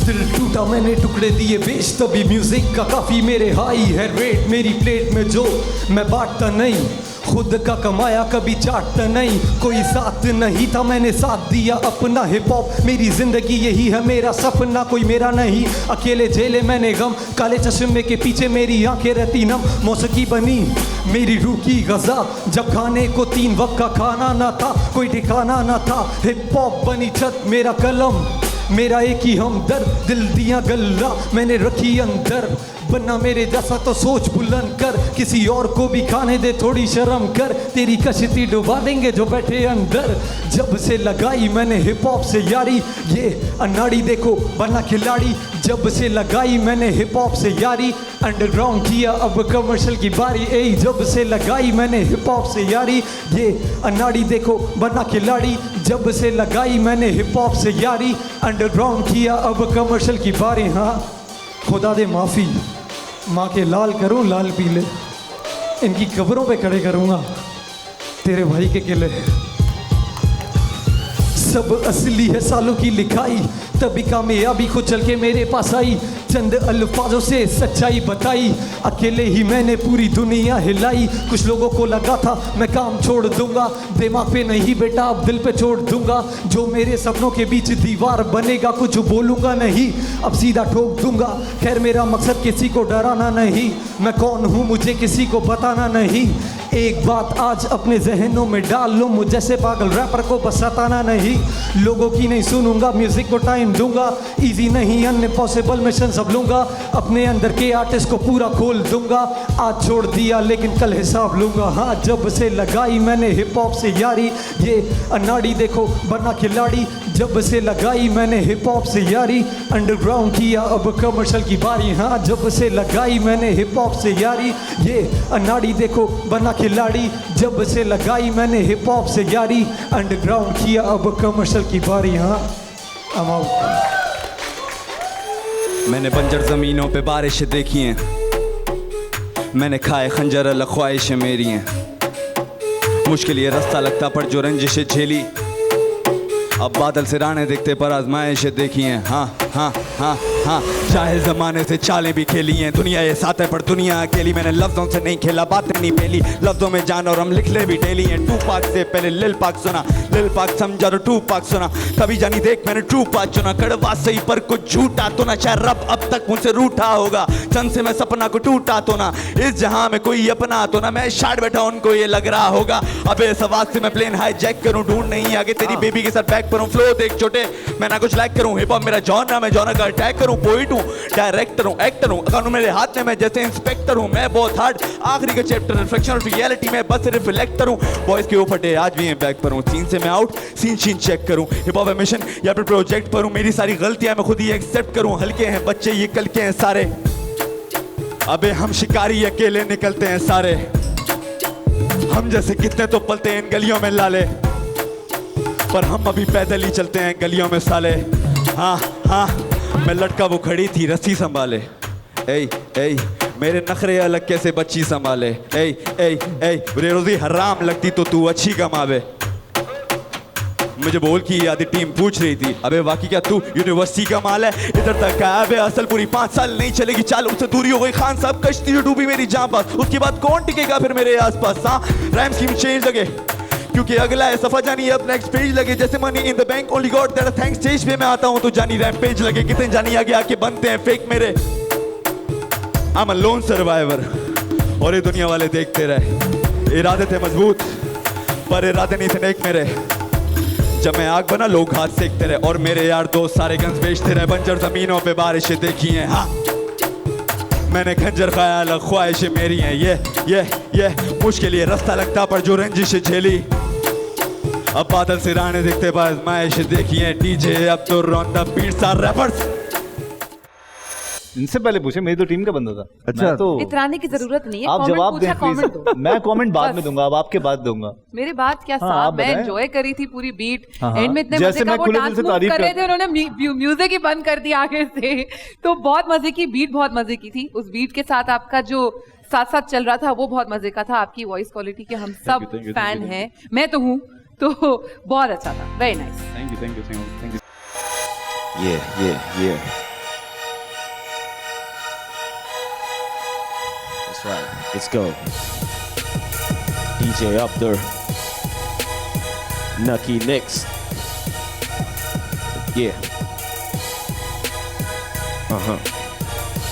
दिल टूटा मैंने टुकड़े दिए बेच तभी म्यूजिक का काफी मेरे हाई है रेट मेरी प्लेट में जो मैं बांटता नहीं खुद का कमाया कभी चाटता नहीं कोई साथ नहीं था मैंने साथ दिया अपना हिप हॉप मेरी जिंदगी यही है मेरा सपना कोई मेरा नहीं अकेले झेले मैंने गम काले चश्मे के पीछे मेरी आंखें रहती नम मौसीकी बनी मेरी रूह की गजा जब खाने को 3 वक्त का खाना ना था कोई ठिकाना ना था हिप हॉप बनी छत मेरा कलम मेरा एक ही हमदर्द दिल दिया गल्ला मैंने रखी अंदर बनना मेरे जैसा तो सोच बुलंद कर किसी और को भी खाने दे थोड़ी शर्म कर तेरी कश्ती डुबा देंगे जो बैठे अंदर जब से लगाई मैंने हिप हॉप से यारी ये अनाड़ी देखो बना खिलाड़ी जब से लगाई मैंने हिप हॉप से यारी अंडरग्राउंड किया अब कमर्शियल की बारी ए जब से लगाई मैंने हिप हॉप से यारी ये अनाड़ी देखो बना खिलाड़ी जब से लगाई मैंने हिप हॉप से यारी अंडरग्राउंड किया अब कमर्शियल की बारी हाँ खुदा दे माफ़ी माँ के लाल करूँ लाल पीले इनकी कब्रों पे खड़े करूँगा तेरे भाई के किले सब असली है सालों की लिखाई तभी कामयाबी खुद चल के मेरे पास आई चंद अल्फाजों से सच्चाई बताई अकेले ही मैंने पूरी दुनिया हिलाई कुछ लोगों को लगा था मैं काम छोड़ दूंगा दिमाग पे नहीं बेटा अब दिल पे छोड़ दूंगा जो मेरे सपनों के बीच दीवार बनेगा कुछ बोलूंगा नहीं अब सीधा ठोक दूंगा खैर मेरा मकसद किसी को डराना नहीं मैं कौन हूँ मुझे किसी को बताना नहीं एक बात आज अपने जहनों में डाल लो, मुझ जैसे पागल रैपर को बस सताना नहीं, लोगों की नहीं सुनूंगा, म्यूजिक को टाइम दूंगा, इजी नहीं अनपॉसिबल मिशन सब लूंगा, अपने अंदर के आर्टिस्ट को पूरा खोल दूंगा, आज छोड़ दिया लेकिन कल हिसाब लूंगा। हाँ जब से लगाई मैंने हिप हॉप से यारी, ये अनाड़ी देखो बना खिलाड़ी, जब से लगाई मैंने हिप हॉप से यारी, अंडरग्राउंड किया अब कमर्शियल की बारी। हाँ जब से लगाई मैंने हिप हॉप से यारी, ये अनाड़ी देखो बना खिलाड़ी, जब से लगाई मैंने हिप हॉप से यारी, अंडरग्राउंड किया अब कमर्शियल की बारी। हाँ I'm out। मैंने बंजर ज़मीनों पे बारिशें देखी हैं, मैंने खाए खंजर अलग ख्वाहिशें मेरी हैं, मुश्किल ये रास्ता लगता पर जो रंजिशें झेली, अब बादल से राने दिखते पर आजमाइशें देखी हैं। हाँ हाँ हाँ हाँ चाहे ज़माने से चालें भी खेली हैं, दुनिया ये साथ है पर दुनिया अकेली, मैंने लफ्ज़ों से नहीं खेला बातें नहीं पेली, लफ्ज़ों में जान और हम लिख ले भी डेली हैं। टू पाक से पहले लिल पाक सुना, लिल पाक समझा तो टू पाक सुना, कभी जानी देख मैंने ट्रू पाक चुना, कड़वा सही पर कुछ झूठा तो ना, चाहे रब अब तक मुझसे रूठा होगा, चंद से मैं सपना को टूटा तो ना, इस जहां में कोई अपना तो ना, मैं शायद बैठा उनको ये लग रहा होगा, अबे इस आवाज से मैं प्लेन हाई जैक करूं, ढूंढ नहीं आगे तेरी बेबी के साथ बैक करूं, फ्लो देख छोटे मैं ना कुछ लाइक करूं, हिप हॉप मेरा जॉनर, मैं जॉनर का अटैक करूं, पोइट हूं डायरेक्टर हूं एक्टर हूं, कानून मेरे हाथ में मैं जैसे इंस्पेक्टर हूं, मैं बहुत हार्ड आखिरी का चैप्टर रिफ्लेक्शन ऑफ रियलिटी में बस रिफ्लेक्टर हूं, बॉयज के ऊपर फटे आज भी हैं बैक पर हूं, सीन से मैं आउट सीन शीन चेक करूं, हिप हॉप मिशन या फिर प्रोजेक्ट पर हूं, मेरी सारी गलतियां मैं खुद ही एक्सेप्ट करूं, हल्के हैं बच्चे ये कल के हैं सारे, अबे हम शिकारी अकेले निकलते हैं सारे, हम जैसे कितने तो पलते हैं इन गलियों में लाले, पर हम अभी पैदल ही चलते हैं गलियों में साले। हाँ हाँ मैं लड़का वो खड़ी थी रस्सी संभाले, ए ए मेरे नखरे अलग कैसे बच्ची संभाले, ए ए ए रोजी हराम लगती तो तू अच्छी कमावे, मुझे बोल की आधी टीम पूछ रही थी, अबे वाकई क्या तू यूनिवर्सिटी का माल है, इधर तक का अबे असल पूरी 5 साल नहीं चलेगी चाल, उससे दूरी हो गई खान साहब कश्ती जो डूबी मेरी जान पास, उसके बाद कौन टिकेगा फिर मेरे आसपास। हाँ राइम स्कीम चेंज लगे क्योंकि अगला है सफा जानी अब नेक्स्ट पेज लगे, जैसे money in the bank only God that thanks stage पे मैं आता हूं तो जानी रैम पेज लगे, कितने जानी आगे आके बनते हैं फेक मेरे, I am a lone survivor और ये दुनिया वाले देखते रहे, इरादे थे मजबूत पर इरादे नहीं थे नेक मेरे, जब मैं आग बना लोग हाथ सेकते रहे और मेरे यार दोस्त सारे गन्स बेचते रहे, बंजर जमीनों पे बारिशें देखी हैं। हाँ मैंने खंजर खाया अलग ख्वाहिशें मेरी हैं, ये मुश्किल ये रास्ता लगता पर जो रंजिशें झेली, अब बादल से राने दिखते बाद आजमाइशें देखी हैं, डीजे अब तो रौंदा बीट सार रैपर्स। इनसे पहले पूछे मेरी तो टीम का बंदा था। अच्छा मैं तो इतराने की जरूरत नहीं है, आप कमेंट जवाब पूछा दें कमेंट प्लीज, दो। मैं कमेंट बाद बस। में दूंगा, अब आपके बाद दूंगा। मेरी बात क्या हाँ, साहब, आप मैं बताएं। एंजॉय करी थी पूरी बीट, हाँ, एंड में इतने जैसे मजे का मैं वो खुले दिल डांस से मूव तारीफ कर रहे कर- थे, उन्होंने म्यूजिक ही बंद कर दिया आगे से, तो बहुत मजे की बीट, बहुत मजे की थी, उस बीट के साथ आपका जो साथ साथ चल रहा था वो बहुत मजे का था, आपकी वॉइस क्वालिटी के हम सब thank you, fan thank you. हैं, मैं तो हूँ, तो बहुत अच्छा था, very nice. Thank you Yeah. That's right. Let's go. DJ up there. Nucky next. Yeah.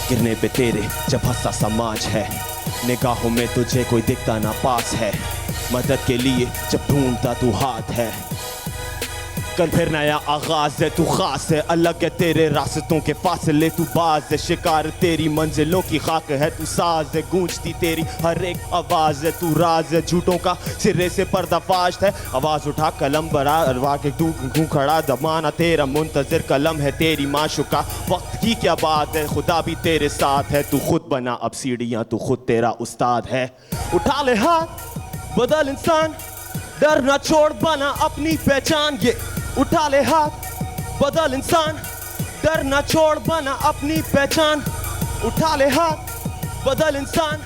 गिरने पे तेरे जब हंसा समाज है, निगाहों में तुझे कोई दिखता ना पास है, मदद के लिए जब ढूंढता तू हाथ है, कल फिर नया आगाज है, तू खास है, अलग है तेरे रास्तों के फासले, तू बाज है, शिकार तेरी मंजिलों की खाक है, तू साज है, गूंजती तेरी हर एक आवाज है, तू राज है, झूठों का सिरे से पर्दाफाश है, आवाज उठा कलम बरा अरवा के तू खड़ा, दमाना तेरा मुंतजिर कलम है, तेरी माशुका वक्त की क्या बात है, खुदा भी तेरे साथ है, तू खुद बना अब सीढ़ियां, तू खुद तेरा उस्ताद है, उठा ले हाथ बदल इंसान, डर ना छोड़ बना अपनी पहचान, ये उठा ले हाथ बदल इंसान, डर ना छोड़ बना अपनी पहचान, उठा ले हाथ बदल इंसान,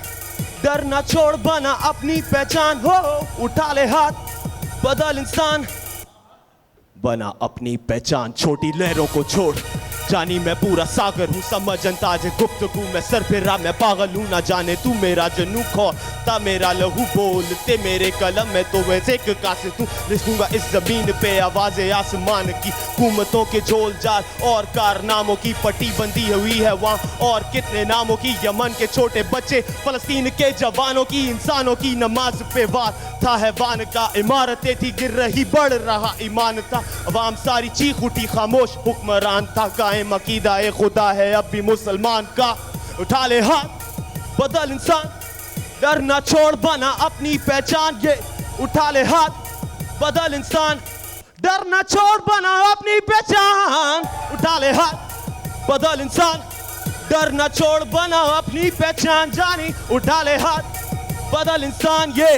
डर ना छोड़ बना अपनी पहचान, हो उठा ले हाथ बदल इंसान, बना अपनी पहचान, छोटी लहरों को छोड़ जानी मैं पूरा सागर हूँ, समझ अंदाज़ गुफ्तगू मैं सर पे रहा मैं पागल हूँ, ना जाने तू मेरा जनू खो बहता मेरा लहू बोलते मेरे कलम में तो वैसे एक कासे तू लिखूंगा इस जमीन पे आवाज़ें आसमान की हुकूमतों के झोल जाल और कारनामों की पट्टी बंदी हुई है वहाँ और कितने नामों की यमन के छोटे बच्चे फलस्तीन के जवानों की इंसानों की नमाज पे वार था हैवान का इमारतें थी गिर रही बढ़ रहा ईमान था अवाम सारी चीख उठी खामोश हुक्मरान था कायम अकीदा ए खुदा है अब भी मुसलमान का उठा ले हाथ बदल इंसान डर ना छोड़ बना अपनी पहचान ये उठा ले हाथ बदल इंसान डर ना छोड़ बना अपनी पहचान उठा ले हाथ बदल इंसान डर ना छोड़ बना अपनी पहचान जानी उठा ले हाथ बदल इंसान ये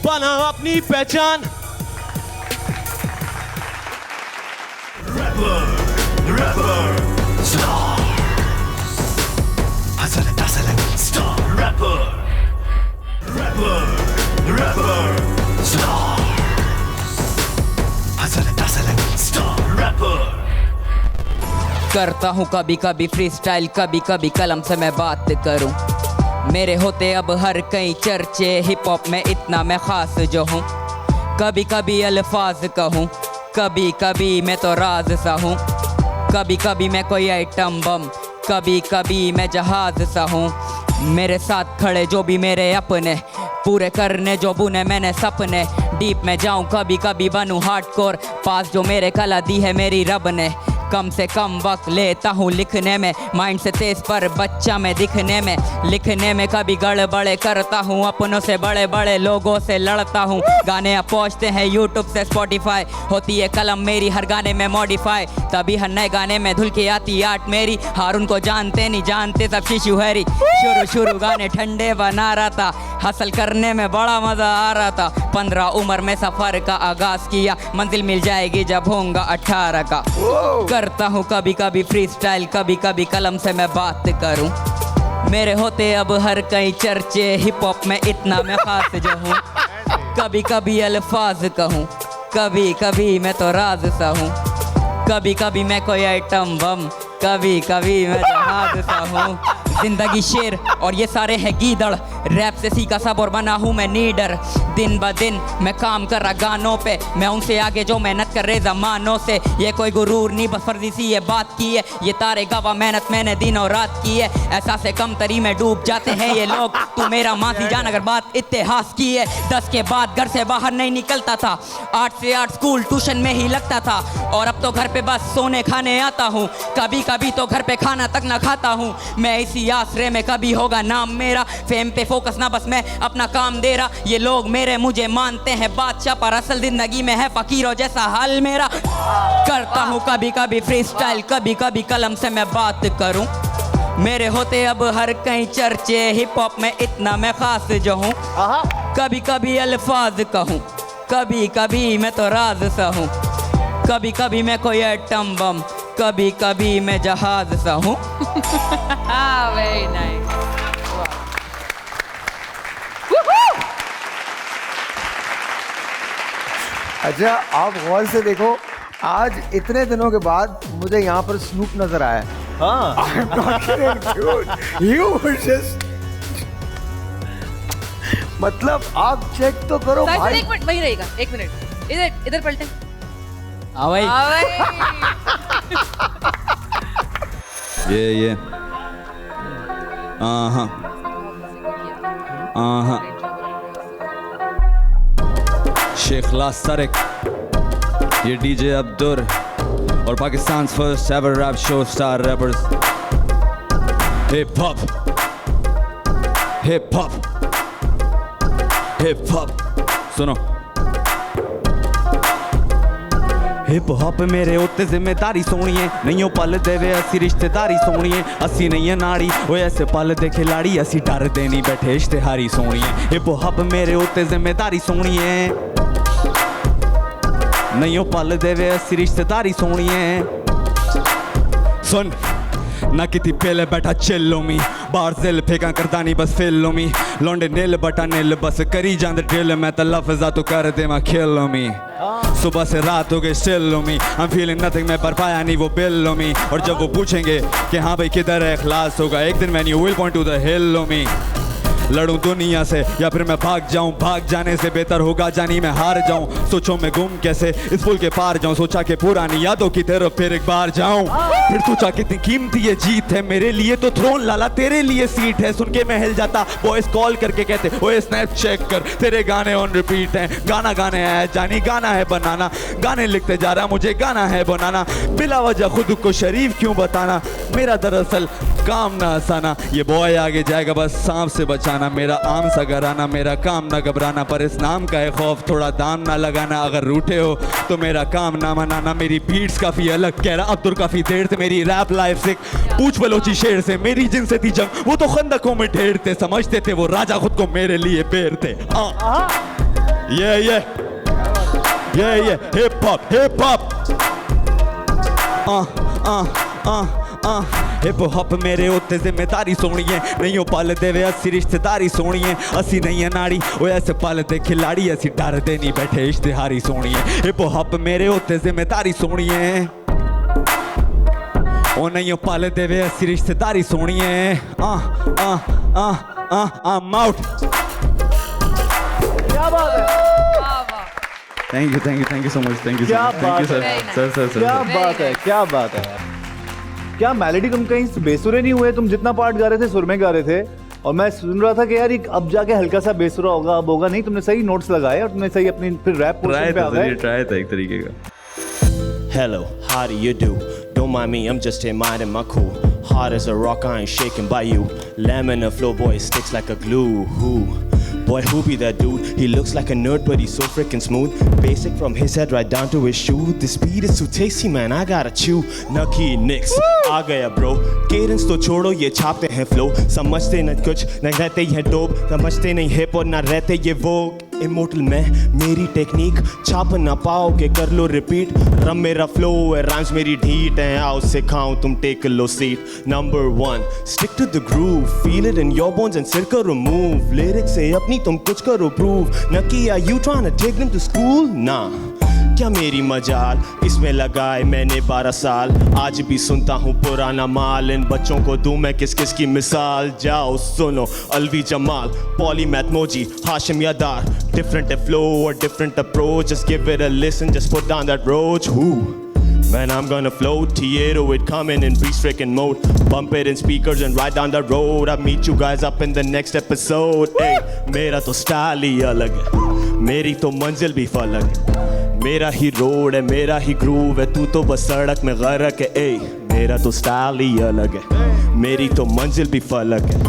बना अपनी पहचान करता हूँ कभी कभी फ्री स्टाइल कभी कभी कलम से मैं बात करूँ मेरे होते अब हर कई चर्चे हिप हॉप में इतना मैं खास जो हूँ कभी कभी अल्फाज कहूँ कभी कभी मैं तो राज सा हूँ कभी कभी मैं कोई आइटम बम कभी कभी मैं जहाज सा हूँ मेरे साथ खड़े जो भी मेरे अपने पूरे करने जो बुने मैंने सपने डीप में जाऊँ कभी कभी बनूँ हार्डकोर पास जो मेरे कला दी है मेरी रब ने कम से कम वक्त लेता हूँ लिखने में माइंड से तेज पर बच्चा मैं दिखने में लिखने में कभी गड़बड़े करता हूँ अपनों से बड़े बड़े लोगों से लड़ता हूँ गाने अब पहुँचते हैं यूट्यूब से स्पॉटिफाई होती है कलम मेरी हर गाने में मॉडिफाई तभी हर नए गाने में धुल के आती आर्ट मेरी हारून को जानते नहीं जानते सब शिशु हैरी शुरू गाने ठंडे बना रहा था हासिल करने में बड़ा मज़ा आ रहा था 15 उम्र में सफ़र का आगाज़ किया मंजिल मिल जाएगी जब होऊंगा 18 का करता हूँ कभी कभी फ्री स्टाइल कभी कभी कलम से मैं बात करूँ मेरे होते अब हर कई चर्चे हिप हॉप में इतना मैं खास जो हूँ कभी कभी अल्फाज कहूँ कभी कभी मैं तो राज सा हूँ कभी कभी मैं कोई आइटम बम कभी कभी मैं जहाज सा हूँ जिंदगी शेर और ये सारे है गीदड़ रैप से सीखा सब और बना हूँ मैं नीडर दिन ब दिन मैं काम कर रहा गानों पे मैं उनसे आगे जो मेहनत कर रहे ज़मानों से ये कोई गुरूर नहीं बस फर्जी सी ये बात की है ये तारे गवा मेहनत मैंने दिन और रात की है ऐसा से कम तरी में डूब जाते हैं ये लोग तू मेरा मासी जान अगर बात इतिहास की है 10 के बाद घर से बाहर नहीं निकलता था 8 से 8 स्कूल ट्यूशन में ही लगता था और अब तो घर पे बस सोने खाने आता हूँ कभी कभी तो घर पे खाना तक ना खाता हूँ मैं इसी आसरे में कभी होगा नाम मेरा फेम पे फोकस ना बस मैं अपना काम दे रहा ये लोग मेरे मुझे मानते हैं बादशाह पर असल जिंदगी में है फकीरों जैसा हाल मेरा करता हूँ कभी कभी फ्री स्टाइल कभी कभी कलम से मैं बात करूँ मेरे होते अब हर कहीं चर्चे हिप हॉप में इतना मैं खास जो हूँ कभी कभी अल्फाज कहूँ कभी कभी मैं तो राज सा हूँ कभी कभी मैं कोई आइटम बम कभी कभी मैं जहाज सा हूँ वेरी नाइस अच्छा आप गौर से देखो आज इतने दिनों के बाद मुझे यहाँ पर स्नूप नजर आया हाँ मतलब आप चेक तो करो भाई एक मिनट वही रहेगा 1 मिनट इधर पलटे ये शेख लासरिक ये डीजे अब्दुर और Pakistan first ever rap show star rappers hip hop hip hop hip hop सुनो हिप हॉप मेरे उत्ते जिम्मेदारी सोनिए नहीं पल देवे असी रिश्तेदारी सोनिए असी नहीं है नाड़ी वो ऐसे पल दे खिलाड़ी असी डर दे नहीं बैठे इश्तेहारी सोनिए हिप हॉप मेरे उत्ते जिम्मेदारी सोनिए नहीं हो पल देवे असी रिश्तेदारी सोनिए सुन ना किती पहले बैठा चिल्लो मी बाहर दिल फेंका करता नहीं बस फिल्लो मी लौंडे नील बटा नील बस करी जांद ड्रिल मैं तो लफ्जा तो कर दे मैं खेलो मी सुबह से रात हो गई still me I'm feeling nothing मैं पर पाया नहीं वो बिल मी और जब वो पूछेंगे कि हाँ भाई किधर है इखलास होगा एक दिन when you will point to the hill मी लड़ूं दुनिया से या फिर मैं भाग जाऊं, भाग जाने से बेहतर होगा जानी मैं हार जाऊं। सोचो मैं गुम कैसे इस पुल के पार जाऊं, सोचा कि पुरानी यादों की तरफ फिर एक बार जाऊं। फिर सोचा कितनी कीमती ये जीत है मेरे लिए, तो थ्रोन लाला तेरे लिए सीट है। सुन के मैं हिल जाता, बॉयज कॉल करके कहते ओए स्नैप चेक कर, तेरे गाने ऑन रिपीट हैं। गाना गाने है जानी, गाना है बनाना, गाने लिखते जा रहा मुझे गाना है बनाना। बिला वजह खुद को शरीफ क्यों बताना, मेरा दरअसल काम ना हंसाना। ये बॉय आगे जाएगा बस सांप से बचाना, मेरा आम सा घराना, मेरा काम ना घबराना। पर इस नाम का है खौफ, थोड़ा दाम ना लगाना। अगर रूठे हो तो मेरा काम ना मनाना। मेरी बीट्स काफी अलग, कह रहा अब्दुल काफी देर से। मेरी रैप लाइफ से पूछ बलोची शेर से, मेरी जिनसे थी जंग वो तो खंदकों में ढेर थे। समझते थे वो राजा खुद को मेरे लिए पेड़ थे। ये हिप हॉप हिप हॉप मेरे उत्ते जिम्मेदारी सोनी है। नहीं हो पालते वे अस्सी रिश्तेदारी सोनी है। असी नहीं है नाड़ी वो ऐसे पालते खिलाड़ी, असी डरते नहीं बैठे इश्तेहारी सोनी है। हिप हॉप मेरे उत्ते जिम्मेदारी सोनी है। ओ नहीं हो पालते वे अस्सी रिश्तेदारी सोनी है। आउट। क्या बात है, thank you so much, thank you sir. क्या बात है, क्या बात है। क्या मेलोडी, तुम कहीं बेसुरे नहीं हुए? तुम जितना पार्ट गा रहे थे सुर में गा रहे थे, और मैं सुन रहा था कि यार अब जाके हल्का सा बेसुरा होगा, अब होगा नहीं। तुमने सही नोट्स लगाए और तुमने सही अपनी फिर रैप पोर्शन पे आ गए। ट्राई था एक तरीके का। Hello, how do you do? Don't mind me, I'm just here minding my cool. Hard as a rock, I ain't shaken by you. Laminar flow, boy, it sticks like a glue. Who? Boy, who be that dude? He looks like a nerd, but he's so freaking smooth. Basic from his head right down to his shoe. The speed is too tasty, man. I gotta chew. Nucky Nicks, आ गया bro. Cadence तो छोड़ो, ये छापते हैं flow. समझते न कुछ, न रहते हैं dope. समझते नहीं hip और न रहते ये vogue. Immortal मैं, मेरी टेक्निक छाप ना पाओगे, कर लो रिपीट। रम मेरा फ्लो है, राइम्स मेरी ढीठ है, आओ सिखाऊं तुम टेक लो seat. Number 1, stick to the groove, feel it in your bones and सिर करो मूव। लिरिक्स से अपनी तुम कुछ करो प्रूव, न कि are you trying to take them to school? ना, क्या मेरी मजाल, इसमें लगाए मैंने 12 साल। आज भी सुनता हूँ पुराना माल, इन बच्चों को दूं मैं किस किस की मिसाल। जाओ सुनो अलवी जमाल, पॉलीमैथ मोजी, हाशिम यादार। Different flow or different approach, just give it a listen, just put down that roach. Who? Man, I'm gonna float, Tiedo it coming in beast-stricken mode. Bump it in speakers and ride down the road. I'll meet you guys up in the next episode. Hey, मेरा तो style ही अलग है, मेरी तो मंजिल भी फलक है। मेरा ही रोड है, मेरा ही ग्रूव है, तू तो बस सड़क में गरक है। ए, मेरा तो स्टाइल ही अलग है, मेरी तो मंजिल भी फलक है।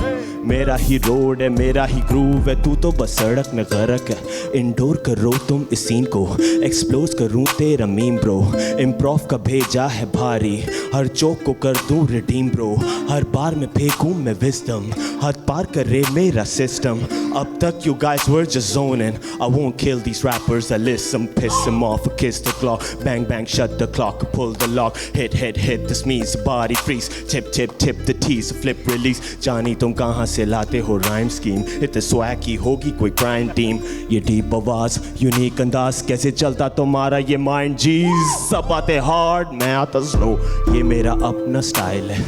मेरा ही रोड है, मेरा ही ग्रूव है, तू तो बस सड़क में गरक है। इंडोर करो तुम इस सीन को, एक्सप्लोज करूँ तेरा मीम ब्रो। इम्प्रोव का भेजा है भारी, हर चौक को कर दूँ रिडीम ब्रो। हर बार में फेंकूँ मैं विजडम, हद पार करे मेरा सिस्टम। अब तक you guys were just zoning, I won't kill these rappers, I list them, piss them off, kiss the clock, bang bang shut the clock, pull the lock, hit hit hit this means body freeze, tip tip tip the tease, flip release। जानी तुम कहाँ से लाते हो rhyme scheme, इतने swag की होगी कोई crime team. ये डीप आवाज यूनिक अंदाज, कैसे चलता तुम्हारा ये माइंड जीज। सब आते हार्ड, मैं आता स्लो, ये मेरा अपना स्टाइल है।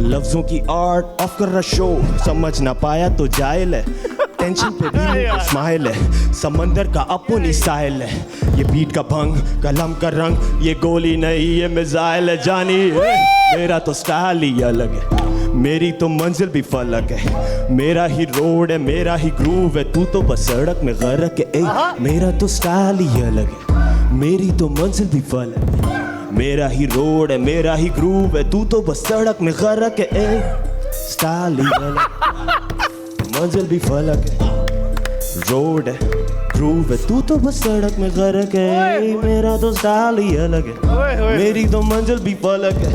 लफ्जों की आर्ट ऑफ कर रहा शो, समझ ना पाया तो जाहिल है। टेंशन पे भी स्माइल है, समंदर का अपनी साहिल है। ये बीट का भंग, कलम का रंग, ये गोली नहीं ये मिसाइल है। जानी मेरा तो स्टाइल ही अलग है, मेरी तो मंजिल भी फलक है। मेरा ही रोड है, मेरा ही ग्रूव है, तू तो बस सड़क में गरक है। मेरा तो स्टाइल ही अलग है, मेरी तो मंजिल भी फलक है। मेरा ही रोड है, मेरा ही ग्रूव है, तू तो बस सड़क में गरक है। स्टाइल ही अलग, मंजिल भी फलक है। रोड है, ग्रूव है, तू तो बस सड़क में गरक है। मेरा तो स्टाइल ही अलग है, मेरी तो मंजिल भी फलक है।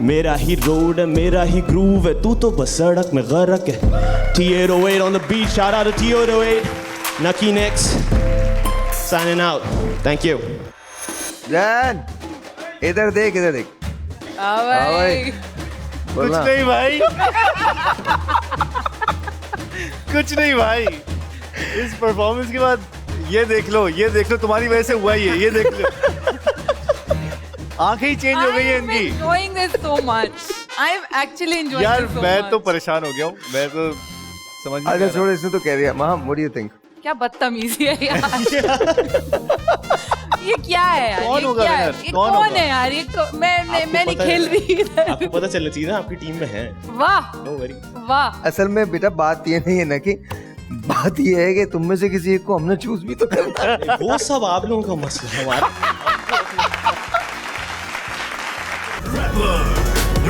मेरा ही रोड है, मेरा ही ग्रूव है, तू तो बस सड़क में गरक है। T808 on the beat, shout out to T808, Nucky Nicks, signing out, thank you. जान, इधर देख, इधर देख। भाई कुछ नहीं भाई, कुछ नहीं भाई। इस परफॉर्मेंस के बाद ये देख लो, ये देख लो, तुम्हारी वजह से हुआ ये देख लो। आंखें ही चेंज हो गई है इनकी। enjoying this so much. I am actually enjoying यार this so मैं much. तो परेशान हो गया हूँ, मैं तो समझ में अच्छा छोड़ो, इसने तो कह दिया। माम, व्हाट डू यू थिंक? क्या बदतमीजी है यार। ये क्या है यार? कौन ये होगा क्या है? winner? ये कौन कौन होगा? है यार? ये मैं नहीं खेल रही इधर। आपको पता चलना चाहिए ना, आपकी टीम में है। वाह नो वरी। वाह। असल में बेटा बात ये नहीं है ना कि बात ये है कि तुम में से किसी एक को हमने चूज भी तो करना है। वो सब आप लोगों का मसला है, हमारा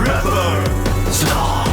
Rapper, star.